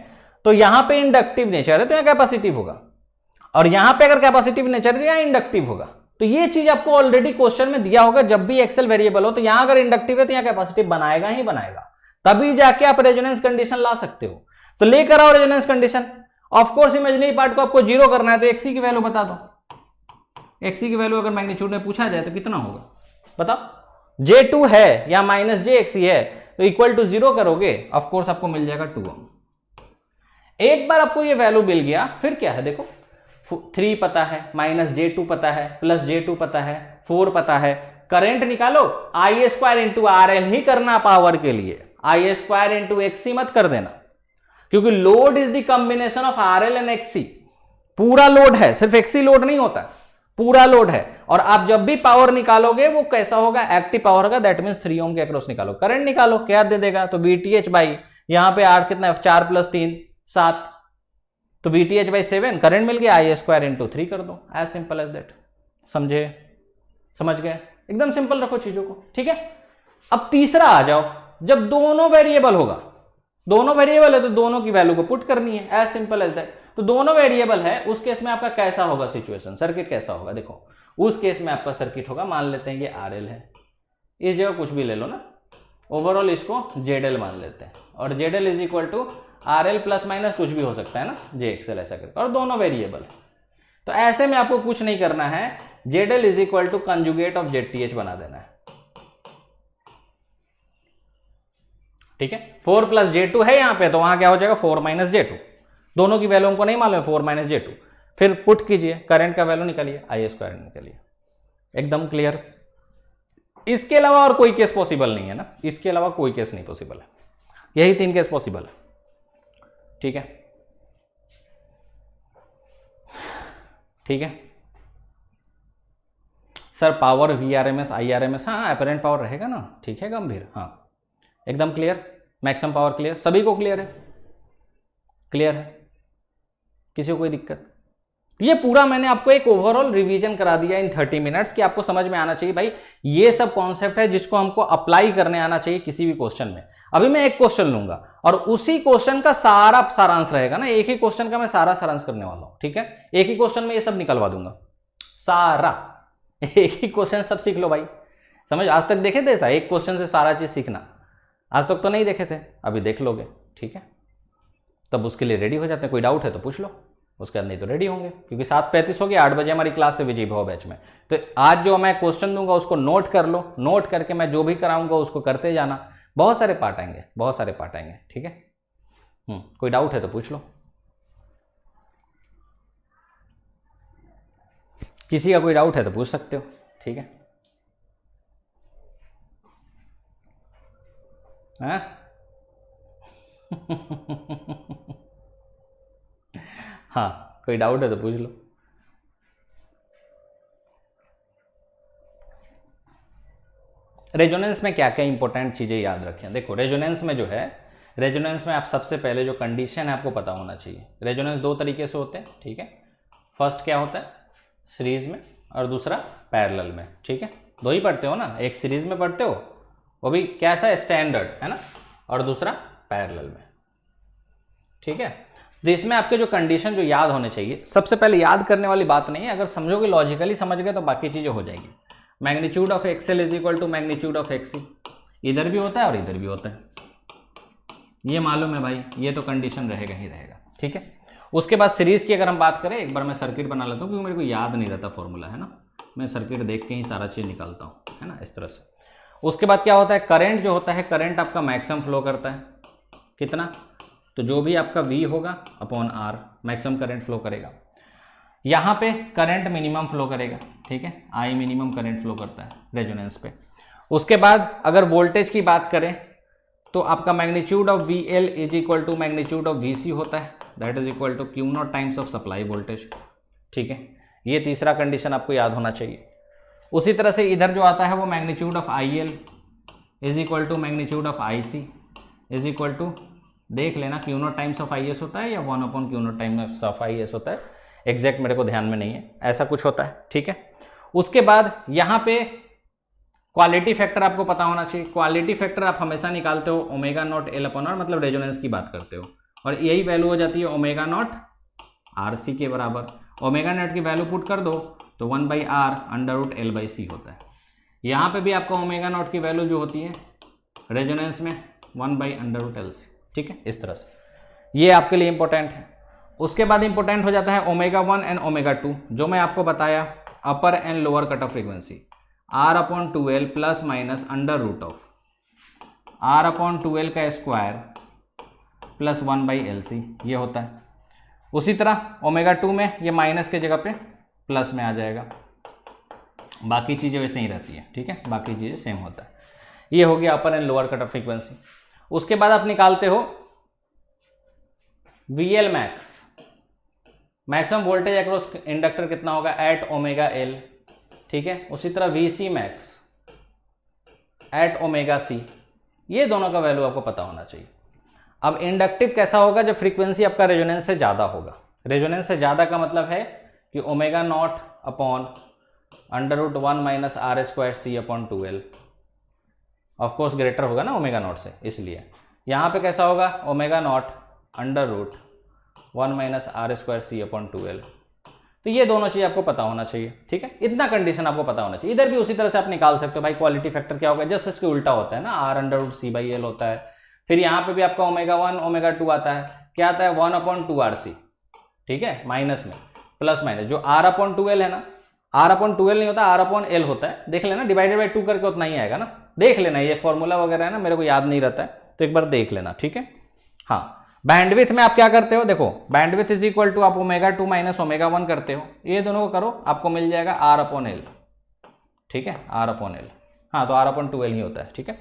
तो यहां पे इंडक्टिव नेचर है तो यहां कैपेसिटिव होगा, और यहां पे अगर कैपेसिटिव नेचर है तो यहां इंडक्टिव होगा। तो ये चीज आपको ऑलरेडी क्वेश्चन में दिया होगा, जब भी एक्सेल वेरिएबल हो तो यहां अगर इंडक्टिव है तो यहां कैपेसिटिव बनाएगा ही बनाएगा, तभी जाके आप रेजोनेंस कंडीशन ला सकते हो। तो लेकर आओ resonance condition. Of course imaginary part को आपको 0 करना है, तो XC की वैल्यू बता दो। XC की वैल्यू अगर मैग्नीट्यूड में पूछा जाए तो कितना होगा बताओ। J2 है या -JXC है, तो इक्वल टू 0 करोगे, ऑफकोर्स आपको मिल जाएगा 2 ओम। एक बार आपको ये वैल्यू मिल गया, फिर क्या है देखो, 3 पता है, -J2 पता है, +J2 पता है, 4 पता है। करंट निकालो, I² × RL ही करना पावर के लिए, I² × XC मत कर देना, क्योंकि load is the combination of RL and XC। पूरा लोड है, सिर्फ XC लोड नहीं होता, पूरा लोड है। और आप जब भी पावर निकालोगे वो कैसा होगा, एक्टिव पावर होगा, दैट मींस 3 ओम के अक्रॉस निकालो। करंट निकालो, क्या दे देगा, तो VTH बाई, यहां पे R कितना है, 4 + 3 7, तो VTH बाई 7, करंट मिल गया, I² × 3 कर दो, एज सिंपल एज दैट। समझे, समझ गए, एकदम सिंपल रखो चीजों को, ठीक है। अब तीसरा आ जाओ, जब दोनों वेरिएबल होगा, दोनों वेरिएबल है तो दोनों की वैल्यू को पुट करनी है, एज सिंपल एज दैट। तो दोनों वेरिएबल है, उस केस में आपका कैसा होगा सिचुएशन, सर्किट कैसा होगा, देखो उस केस में आपका सर्किट होगा, मान लेते हैं ये RL है, इस जगह कुछ भी ले लो ना, ओवरऑल इसको ZL मान लेते हैं, और ZL is equal to RL ± कुछ भी हो सकता है ना, JXL ऐसा करके, और दोनों वेरिएबल है। तो ऐसे में आपको कुछ नहीं करना है, ZL is equal to conjugate of ZTH बना देना है, ठीक है। 4 + J2 है यहां पे, तो वहां क्या हो जाएगा, 4 - J2, दोनों की वैल्यू हमको नहीं मालूम है, 4 - J2, फिर पुट कीजिए, करंट का वैल्यू निकालिए, I² निकालिए, एकदम क्लियर। इसके अलावा और कोई केस पॉसिबल नहीं है ना, इसके अलावा कोई केस नहीं पॉसिबल है, यही 3 केस पॉसिबल है, ठीक है, ठीक है। सर पावर VRMS IRMS, हाँ अपरेंट पावर रहेगा ना, ठीक है गंभीर, हाँ एकदम क्लियर, मैक्सिमम पावर क्लियर, सभी को क्लियर है, क्लियर है, किसी को कोई दिक्कत। ये पूरा मैंने आपको एक ओवरऑल रिवीजन करा दिया इन 30 मिनट्स कि आपको समझ में आना चाहिए भाई, ये सब कॉन्सेप्ट है जिसको हमको अप्लाई करने आना चाहिए किसी भी क्वेश्चन में। अभी मैं एक क्वेश्चन लूंगा और उसी क्वेश्चन का सारा सारांश रहेगा ना, एक ही क्वेश्चन का मैं सारा सारांश करने वाला हूं, ठीक है। एक ही क्वेश्चन में ये सब निकलवा दूंगा सारा, एक ही क्वेश्चन सब सीख लो भाई। समझ, आज तक देखे थे ऐसा एक क्वेश्चन से सारा चीज सीखना? आज तक तो नहीं देखे थे, अभी देख लोगे, ठीक है। तब उसके लिए रेडी हो जाते हैं, कोई डाउट है तो पूछ लो, उसके बाद नहीं तो रेडी होंगे, क्योंकि 7:35 हो गया, 8 बजे हमारी क्लास है विजय भाव बैच में। तो आज जो मैं क्वेश्चन दूंगा उसको नोट कर लो, नोट करके मैं जो भी कराऊंगा उसको करते जाना। बहुत सारे पार्ट आएंगे, बहुत सारे पार्ट आएंगे, ठीक है। कोई डाउट है तो पूछ लो, किसी का कोई डाउट है तो पूछ सकते हो, ठीक है। हाँ, कोई डाउट है तो पूछ लो। रेजोनेंस में क्या क्या इंपॉर्टेंट चीजें याद रखें? देखो रेजोनेंस में जो है, रेजोनेंस में आप सबसे पहले जो कंडीशन है आपको पता होना चाहिए। रेजोनेंस दो तरीके से होते हैं, ठीक है। फर्स्ट क्या होता है, सीरीज में, और दूसरा पैरेलल में, ठीक है। दो ही पढ़ते हो ना, एक सीरीज में पढ़ते हो, वो भी कैसा है, स्टैंडर्ड है ना, और दूसरा पैरेलल में, ठीक है। तो इसमें आपके जो कंडीशन जो याद होने चाहिए, सबसे पहले याद करने वाली बात नहीं है, अगर समझोगे लॉजिकली समझ गए तो बाकी चीजें हो जाएंगी। Magnitude of XL is equal to magnitude of XC, इधर भी होता है और इधर भी होता है, ये मालूम है भाई, ये तो कंडीशन रहेगा ही रहेगा, ठीक है। उसके बाद सीरीज की अगर हम बात करें, एक बार मैं सर्किट बना लेता हूँ क्योंकि मेरे को याद नहीं रहता फॉर्मूला, है ना, मैं सर्किट देख के ही सारा चीज निकालता हूँ, है ना, इस तरह से। उसके बाद क्या होता है, करंट जो होता है, करंट आपका मैक्सिमम फ्लो करता है, कितना, तो जो भी आपका V होगा upon R, maximum current flow करेगा। यहाँ पे करंट मिनिमम फ्लो करेगा, ठीक है, I मिनिमम करंट फ्लो करता है रेजोनेंस पे। उसके बाद अगर वोल्टेज की बात करें तो आपका magnitude of VL is equal to magnitude of VC होता है, that is equal to Q0 times of supply voltage, ठीक है। ये तीसरा कंडीशन आपको याद होना चाहिए। उसी तरह से इधर जो आता है वो magnitude of IL is equal to magnitude of IC is equal to, देख लेना, Q0 टाइम्स ऑफ IS होता है या 1 upon Q0 times of IS होता है, एग्जैक्ट मेरे को ध्यान में नहीं है, ऐसा कुछ होता है, ठीक है। उसके बाद यहाँ पे क्वालिटी फैक्टर आपको पता होना चाहिए। क्वालिटी फैक्टर आप हमेशा निकालते हो omega naught L upon R, मतलब रेजोनेंस की बात करते हो, और यही वैल्यू हो जाती है ओमेगा नॉट RC के बराबर। ओमेगा नॉट की वैल्यू पुट कर दो तो 1/R अंडर रूट L/C होता है। यहाँ पे भी आपका ओमेगा नॉट की वैल्यू जो होती है रेजोनेंस में 1/अंडर रूट LC, ठीक है, इस तरह से। ये आपके लिए इंपॉर्टेंट है। उसके बाद इंपॉर्टेंट हो जाता है ओमेगा 1 एंड ओमेगा 2, जो मैं आपको बताया, upper and lower cut off frequency, R upon 2L plus minus under root of R upon 2L का स्क्वायर प्लस 1/LC, ये होता है। उसी तरह ओमेगा 2 में ये माइनस के जगह पे प्लस में आ जाएगा, बाकी चीज़ें वैसे ही रहती है, ठीक है, बाकी चीज़ें सेम होता है। ये हो गया upper and lower cut off frequency. उसके बाद आप निकालते हो VL max, maximum voltage across inductor कितना होगा एट ओमेगा L, ठीक है। उसी तरह VC max at omega C, ये दोनों का वैल्यू आपको पता होना चाहिए। अब इंडक्टिव कैसा होगा, जब फ्रीक्वेंसी आपका रेजोनेंस से ज्यादा होगा। रेजोनेंस से ज्यादा का मतलब है कि omega naught upon under root 1 minus R square C upon 2L, of course greater होगा ना ओमेगा नॉट से, इसलिए यहाँ पे कैसा होगा, omega naught under root 1 minus R square C upon 2L। तो ये दोनों चीज आपको पता होना चाहिए, ठीक है, इतना कंडीशन आपको पता होना चाहिए। इधर भी उसी तरह से आप निकाल सकते हो भाई, क्वालिटी फैक्टर क्या होगा, जस्ट इसके उल्टा होता है ना, R अंडर रूट C/L होता है। फिर यहाँ पे भी आपका ओमेगा 1 ओमेगा 2 आता है, क्या आता है 1 अपॉन 2RC, ठीक है, माइनस में प्लस माइनस, जो R अपॉन 2L है ना, R अपॉन 2L नहीं होता, R अपॉन L होता है, देख लेना, डिवाइडेड बाई 2 करके उतना ही आएगा ना, देख लेना, ये फॉर्मूला वगैरह है ना, मेरे को याद नहीं रहता है तो एक बार देख लेना, ठीक है। हाँ, बैंडविथ में आप क्या करते हो, देखो बैंडविथ इज इक्वल टू आप ओमेगा 2 माइनस ओमेगा 1 करते हो, ये दोनों को करो, आपको मिल जाएगा R अपॉन L, ठीक है, R अपॉन L, हाँ तो R अपॉन 2L ही होता है, ठीक है।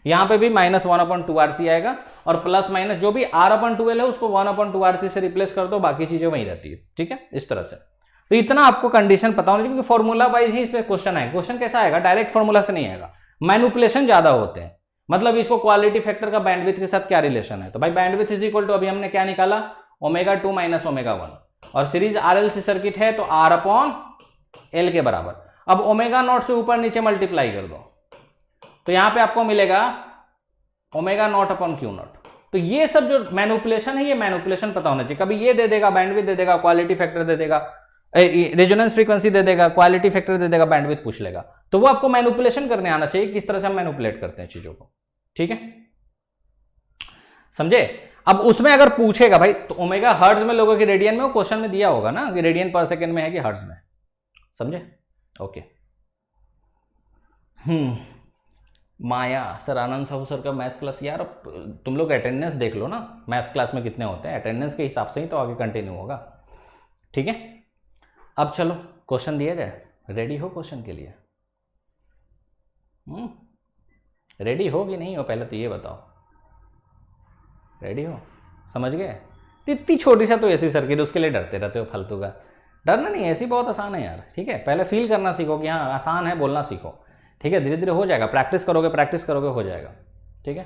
यहाँ पे भी माइनस 1 अपॉन 2RC आएगा, और प्लस माइनस जो भी R अपॉन 2L है उसको 1 अपॉन 2RC से रिप्लेस कर दो, बाकी चीजें वही रहती है, ठीक है, इस तरह से। तो इतना आपको कंडीशन पता होना चाहिए, क्योंकि फॉर्मूला वाइज ही इस पे क्वेश्चन आएगा। क्वेश्चन कैसा आएगा, डायरेक्ट फॉर्मूला से नहीं आएगा, मैनिपुलेशन ज्यादा होते हैं। मतलब इसको क्वालिटी फैक्टर का बैंडविथ के साथ क्या रिलेशन है, तो भाई बैंडविथ इज इक्वल टू, अभी हमने क्या निकाला, ओमेगा 2 माइनस ओमेगा 1, और सीरीज RLC सर्किट है तो R अपॉन L के बराबर। अब ओमेगा नॉट से ऊपर नीचे मल्टीप्लाई कर दो, तो यहां पे आपको मिलेगा omega naught upon Q not. तो ये सब जो मैनिपुलेशन है, ये मैनिपुलेशन पता होना चाहिए। कभी ये दे देगा, बैंडविड्थ दे देगा, क्वालिटी फैक्टर दे देगा, रेजोनेंस फ्रीक्वेंसी दे देगा, क्वालिटी फैक्टर दे देगा, बैंडविड्थ पूछ लेगा। तो वो आपको मैनिपुलेशन करने आना चाहिए, किस तरह से हम मैनिपुलेट करते हैं चीजों को। ठीक है, समझे। अब उसमें अगर पूछेगा भाई तो ओमेगा हर्ट्ज में लोगों के रेडियन में, वो क्वेश्चन में दिया होगा ना कि रेडियन पर सेकेंड में है कि हर्ट्ज में, समझे। ओके। माया सर, आनंद साहू सर का मैथ्स क्लास, यार तुम लोग अटेंडेंस देख लो ना, मैथ्स क्लास में कितने होते हैं, अटेंडेंस के हिसाब से ही तो आगे कंटिन्यू होगा। ठीक है, अब चलो क्वेश्चन दिया जाए। रेडी हो क्वेश्चन के लिए? रेडी हो कि नहीं हो, पहले तो ये बताओ। रेडी हो? समझ गए? इतनी छोटी सा तो ऐसी सर्किट, उसके लिए डरते रहते हो फालतू का। डरना नहीं, ऐसी बहुत आसान है यार। ठीक है, पहले फील करना सीखो कि हाँ आसान है, बोलना सीखो। ठीक है, धीरे धीरे हो जाएगा, प्रैक्टिस करोगे हो जाएगा। ठीक है,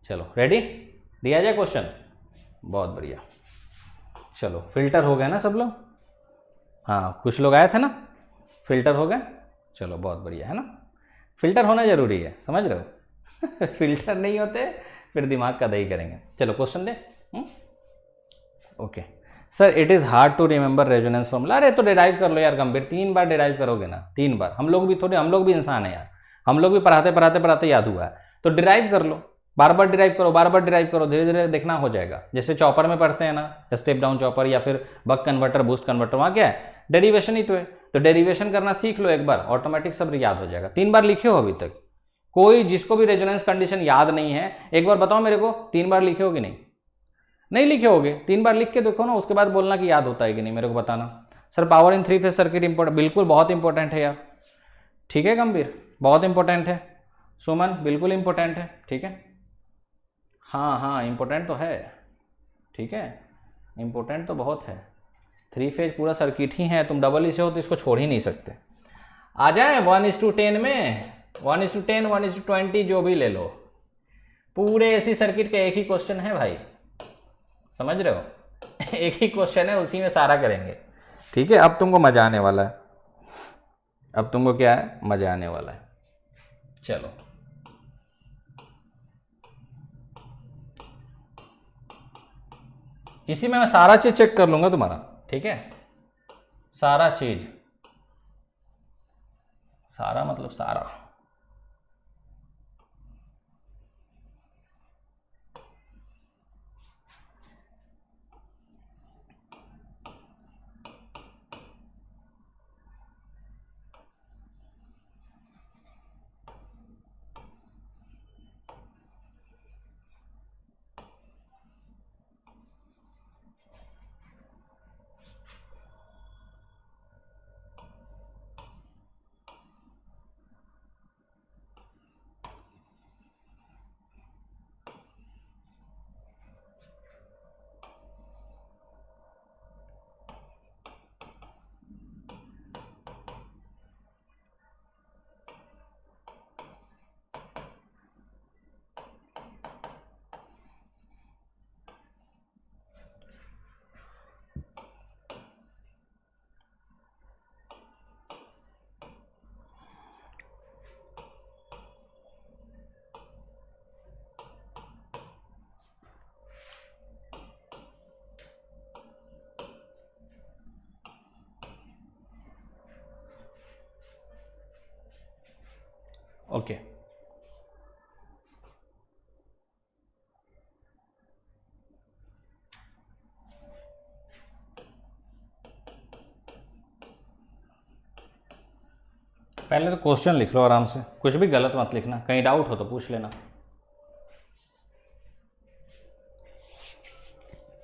चलो रेडी, दिया जाए क्वेश्चन। बहुत बढ़िया, चलो फिल्टर हो गए ना सब लोग? हाँ, कुछ लोग आए थे ना, फिल्टर हो गए। चलो बहुत बढ़िया है ना, फिल्टर होना जरूरी है, समझ रहे हो। फिल्टर नहीं होते फिर दिमाग का दही करेंगे। चलो क्वेश्चन दे। Okay sir, it is hard to remember resonance formula. अरे तो डिराइव कर लो यार गंभीर, 3 बार डिराइव करोगे ना, 3 बार। हम लोग भी इंसान है यार, हम लोग भी पढ़ाते याद हुआ है, तो डिराइव कर लो, बार बार डिराइव करो, धीरे धीरे देखना हो जाएगा। जैसे चॉपर में पढ़ते हैं ना, स्टेप डाउन चॉपर या फिर बक कन्वर्टर, बूस्ट कन्वर्टर, वहाँ क्या है, डेरिवेशन ही तो है। तो डेरिवेशन करना सीख लो एक बार, ऑटोमेटिक सब याद हो जाएगा। 3 बार लिखे हो अभी तक? कोई जिसको भी रेजोनेंस कंडीशन याद नहीं है, एक बार बताओ मेरे को, 3 बार लिखे हो कि नहीं? नहीं लिखे होगे, 3 बार लिख के देखो ना, उसके बाद बोलना कि याद होता है कि नहीं, मेरे को बताना। Sir power in 3 phase circuit important, बिल्कुल बहुत इंपॉर्टेंट है यार। ठीक है गंभीर, बहुत इंपॉर्टेंट है। सुमन बिल्कुल इंपॉर्टेंट है। ठीक है, हाँ इंपॉर्टेंट तो है। ठीक है, इंपॉर्टेंट तो बहुत है। 3 फेज पूरा सर्किट ही है, तुम डबल इसे हो तो इसको छोड़ ही नहीं सकते। आ जाए 1:10 में, 1:10, 1:20, जो भी ले लो, पूरे एसी सर्किट का एक ही क्वेश्चन है भाई, समझ रहे हो। एक ही क्वेश्चन है, उसी में सारा करेंगे। ठीक है, अब तुमको मजा आने वाला है, अब तुमको क्या है, मजा आने वाला है। चलो इसी में मैं सारा चीज चेक कर लूंगा तुम्हारा। ठीक है, सारा चीज, सारा मतलब सारा। ओके पहले तो क्वेश्चन लिख लो आराम से, कुछ भी गलत मत लिखना, कहीं डाउट हो तो पूछ लेना।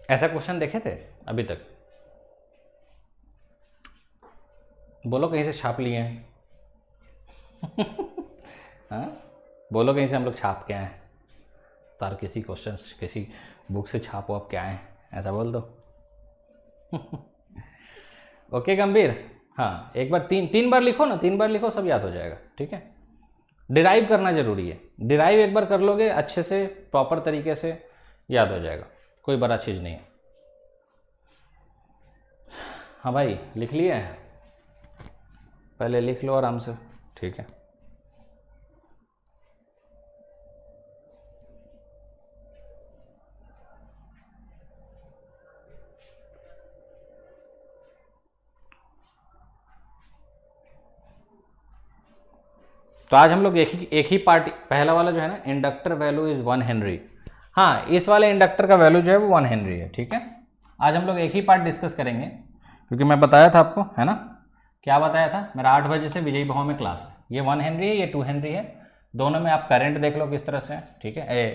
ऐसा क्वेश्चन देखे थे अभी तक? बोलो कहीं से छाप लिए हैं। हाँ बोलो कहीं से हम लोग छाप के आए हैं, तार किसी क्वेश्चन किसी बुक से छापो आप क्या आए, ऐसा बोल दो। ओके गंभीर, हाँ एक बार 3 बार लिखो ना, 3 बार लिखो, सब याद हो जाएगा। ठीक है, डिराइव करना जरूरी है, डिराइव एक बार कर लोगे अच्छे से प्रॉपर तरीके से, याद हो जाएगा, कोई बड़ा चीज़ नहीं है। हाँ भाई लिख लिए, पहले लिख लो आराम से। ठीक है, तो आज हम लोग एक ही पार्ट, पहला वाला जो है ना, इंडक्टर वैल्यू इज 1 हेनरी। हाँ, इस वाले इंडक्टर का वैल्यू जो है वो 1 हेनरी है। ठीक है, आज हम लोग एक ही पार्ट डिस्कस करेंगे, क्योंकि मैं बताया था आपको, है ना, क्या बताया था, मेरा 8 बजे से विजयी भवन में क्लास है। ये 1 हेनरी है, ये 2 हेनरी है, दोनों में आप करंट देख लो किस तरह से है। ठीक है,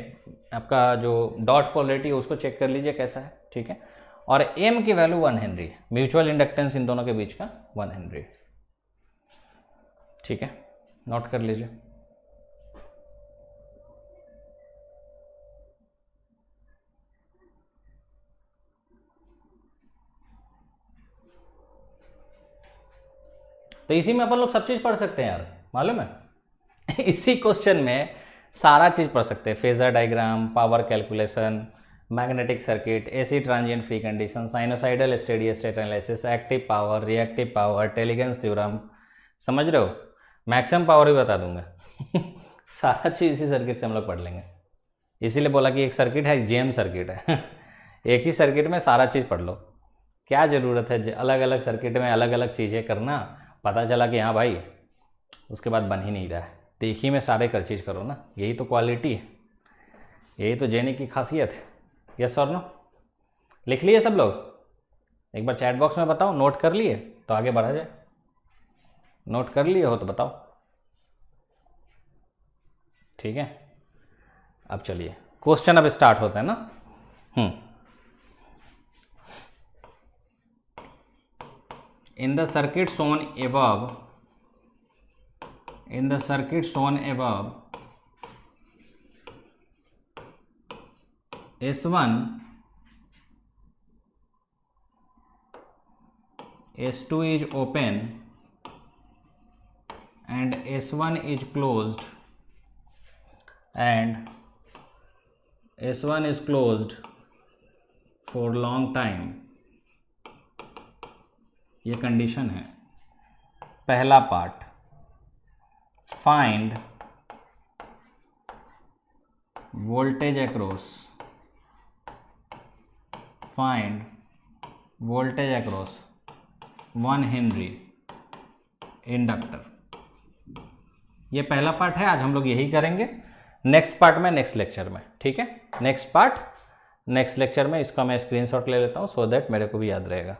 आपका जो डॉट पोलरिटी है उसको चेक कर लीजिए कैसा है। ठीक है, और एम की वैल्यू 1 हेनरी है, म्यूचुअल इंडक्टेंस इन दोनों के बीच का 1 हेनरी। ठीक है, नोट कर लीजिए। तो इसी में अपन लोग सब चीज पढ़ सकते हैं यार, मालूम है। इसी क्वेश्चन में सारा चीज पढ़ सकते हैं, phasor diagram, power calculation, magnetic circuit, AC transient free condition, sinusoidal steady state analysis, active power, reactive power, Tellegen's theorem, समझ रहे हो, मैक्सिमम पावर भी बता दूंगा। सारा चीज इसी सर्किट से हम लोग पढ़ लेंगे। इसीलिए बोला कि एक सर्किट है, जेम सर्किट है। एक ही सर्किट में सारा चीज पढ़ लो, क्या जरूरत है अलग अलग सर्किट में अलग अलग चीजें करना। पता चला कि हाँ भाई उसके बाद बन ही नहीं रहा है, तो एक ही में सारे कर चीज करो ना, यही तो क्वालिटी है, यही तो जेने की खासियत है। यस और नो, लिख लिए सब लोग? एक बार चैट बॉक्स में बताओ, नोट कर लिए तो आगे बढ़ा जाए। नोट कर लिए हो तो बताओ। ठीक है, अब चलिए क्वेश्चन अब स्टार्ट होता है ना। In the circuit shown above, S1, S2 is open and S1 is closed, and S1 is closed for long time, ये कंडीशन है। पहला part, find voltage across, 1 Henry inductor. ये पहला पार्ट है, आज हम लोग यही करेंगे। नेक्स्ट पार्ट में नेक्स्ट लेक्चर में, ठीक है, नेक्स्ट पार्ट नेक्स्ट लेक्चर में। इसका मैं स्क्रीनशॉट ले लेता हूँ सो दैट मेरे को भी याद रहेगा।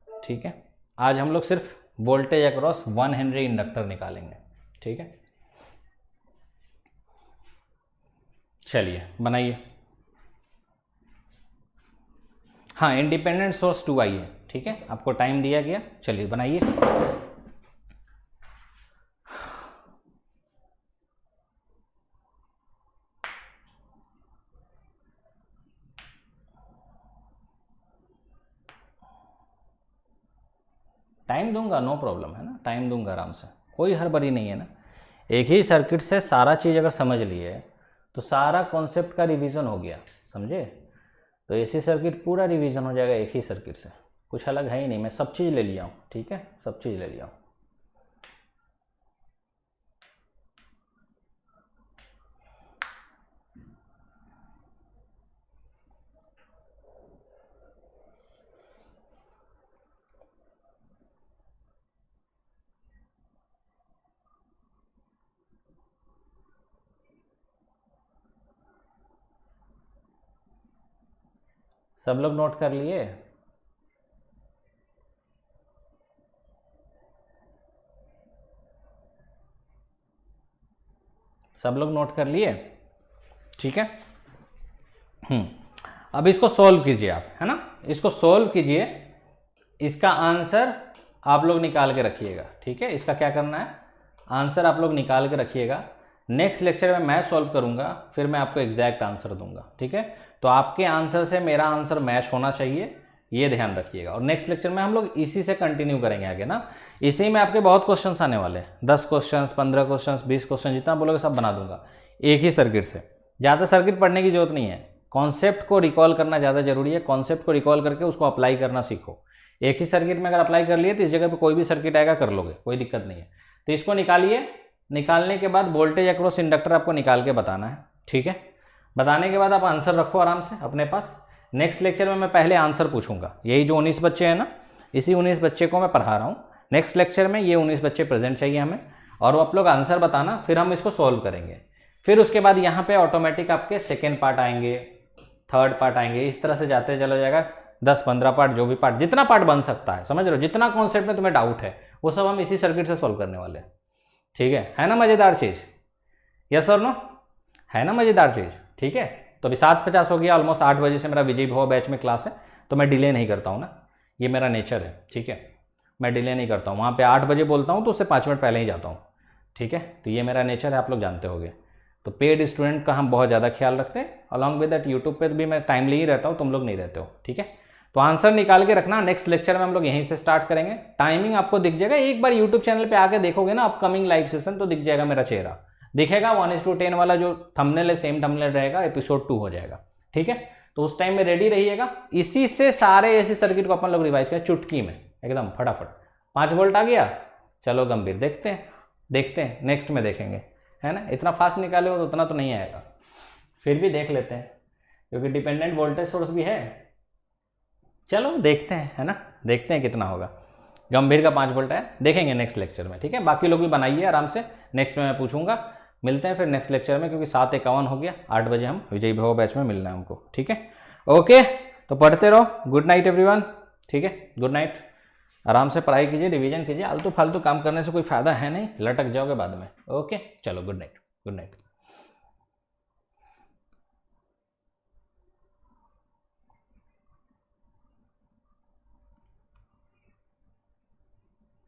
ठीक है, आज हम लोग सिर्फ वोल्टेज अक्रॉस 1 हेनरी इंडक्टर निकालेंगे। ठीक है, चलिए बनाइए। हाँ, इंडिपेंडेंट सोर्स 2i है। ठीक है, आपको टाइम दिया गया, चलिए बनाइए। टाइम दूंगा, नो प्रॉब्लम, है ना, टाइम दूंगा आराम से, कोई हड़बड़ी नहीं है ना। एक ही सर्किट से सारा चीज़ अगर समझ लिए तो सारा कॉन्सेप्ट का रिवीजन हो गया, समझे। तो एसी सर्किट पूरा रिवीजन हो जाएगा एक ही सर्किट से, कुछ अलग है ही नहीं। मैं सब चीज़ ले लिया हूँ, ठीक है, सब चीज़ ले लिया हूँ। सब लोग नोट कर लिए? सब लोग नोट कर लिए? ठीक है, अब इसको सॉल्व कीजिए आप, है ना, इसको सॉल्व कीजिए। इसका आंसर आप लोग निकाल के रखिएगा। ठीक है, इसका क्या करना है, आंसर आप लोग निकाल के रखिएगा। नेक्स्ट लेक्चर में मैं सॉल्व करूंगा, फिर मैं आपको एग्जैक्ट आंसर दूंगा। ठीक है, तो आपके आंसर से मेरा आंसर मैच होना चाहिए, ये ध्यान रखिएगा। और नेक्स्ट लेक्चर में हम लोग इसी से कंटिन्यू करेंगे आगे ना। इसी में आपके बहुत क्वेश्चंस आने वाले हैं, 10 क्वेश्चंस, 15 क्वेश्चंस, 20 क्वेश्चन, जितना बोलोगे सब बना दूंगा एक ही सर्किट से। ज़्यादा सर्किट पढ़ने की जरूरत नहीं है, कॉन्सेप्ट को रिकॉल करना ज़्यादा जरूरी है। कॉन्सेप्ट को रिकॉल करके उसको अप्लाई करना सीखो। एक ही सर्किट में अगर अप्लाई कर लिए तो इस जगह पे कोई भी सर्किट आएगा, कर लोगे, कोई दिक्कत नहीं है। तो इसको निकालिए, निकालने के बाद वोल्टेज अक्रॉस इंडक्टर आपको निकाल के बताना है। ठीक है, बताने के बाद आप आंसर रखो आराम से अपने पास। नेक्स्ट लेक्चर में मैं पहले आंसर पूछूंगा। यही जो 19 बच्चे हैं ना, इसी 19 बच्चे को मैं पढ़ा रहा हूँ। नेक्स्ट लेक्चर में ये 19 बच्चे प्रेजेंट चाहिए हमें, और वो आप लोग आंसर बताना, फिर हम इसको सॉल्व करेंगे। फिर उसके बाद यहाँ पे ऑटोमेटिक आपके सेकेंड पार्ट आएंगे, थर्ड पार्ट आएंगे, इस तरह से जाते चला जाएगा 10-15 पार्ट, जो भी पार्ट जितना पार्ट बन सकता है, समझ रहे हो, जितना कॉन्सेप्ट में तुम्हें डाउट है वो सब हम इसी सर्किट से सॉल्व करने वाले हैं। ठीक है ना मजेदार चीज? यस और नो? है ना मजेदार चीज? ठीक है, तो अभी 7:50 हो गया, ऑलमोस्ट 8 बजे से मेरा विजय भव बैच में क्लास है, तो मैं डिले नहीं करता हूँ ना, ये मेरा नेचर है। ठीक है, मैं डिले नहीं करता हूँ, वहाँ पे 8 बजे बोलता हूँ तो उससे 5 मिनट पहले ही जाता हूँ। ठीक है, तो ये मेरा नेचर है, आप लोग जानते होंगे। तो पेड स्टूडेंट का हम बहुत ज़्यादा ख्याल रखते हैं, अलॉन्ग विद दैट यूट्यूब पे भी मैं टाइमली ही रहता हूँ, तुम लोग नहीं रहते हो। ठीक है, तो आंसर निकाल के रखना, नेक्स्ट लेक्चर में हम लोग यहीं से स्टार्ट करेंगे। टाइमिंग आपको दिख जाएगा, एक बार यूट्यूब चैनल पे आके देखोगे ना अपकमिंग लाइव सेशन, तो दिख जाएगा मेरा चेहरा, दिखेगा 1:10 वाला जो थंबनेल है, सेम थंबनेल रहेगा, एपिसोड 2 हो जाएगा। ठीक है, तो उस टाइम में रेडी रहिएगा। इसी से सारे ऐसे सर्किट को अपन लोग रिवाइज करें चुटकी में, एकदम फटाफट। 5 वोल्ट आ गया, चलो गंभीर देखते हैं नेक्स्ट में देखेंगे, है ना। इतना फास्ट निकाले हो तो उतना तो नहीं आएगा, फिर भी देख लेते हैं, क्योंकि डिपेंडेंट वोल्टेज सोर्स भी है। चलो देखते हैं, है ना, देखते हैं कितना होगा। गंभीर का 5 वोल्ट है, देखेंगे नेक्स्ट लेक्चर में। ठीक है, बाकी लोग भी बनाइए आराम से, नेक्स्ट में मैं पूछूंगा। मिलते हैं फिर नेक्स्ट लेक्चर में, क्योंकि 7:51 हो गया, 8 बजे हम विजय भव बैच में मिलना है हमको। ठीक है, ओके, तो पढ़ते रहो। Good night everyone. ठीक है, गुड नाइट, आराम से पढ़ाई कीजिए, रिवीजन कीजिए, आलतू फालतू काम करने से कोई फायदा है नहीं, लटक जाओगे बाद में। ओके, चलो गुड नाइट, गुड नाइट।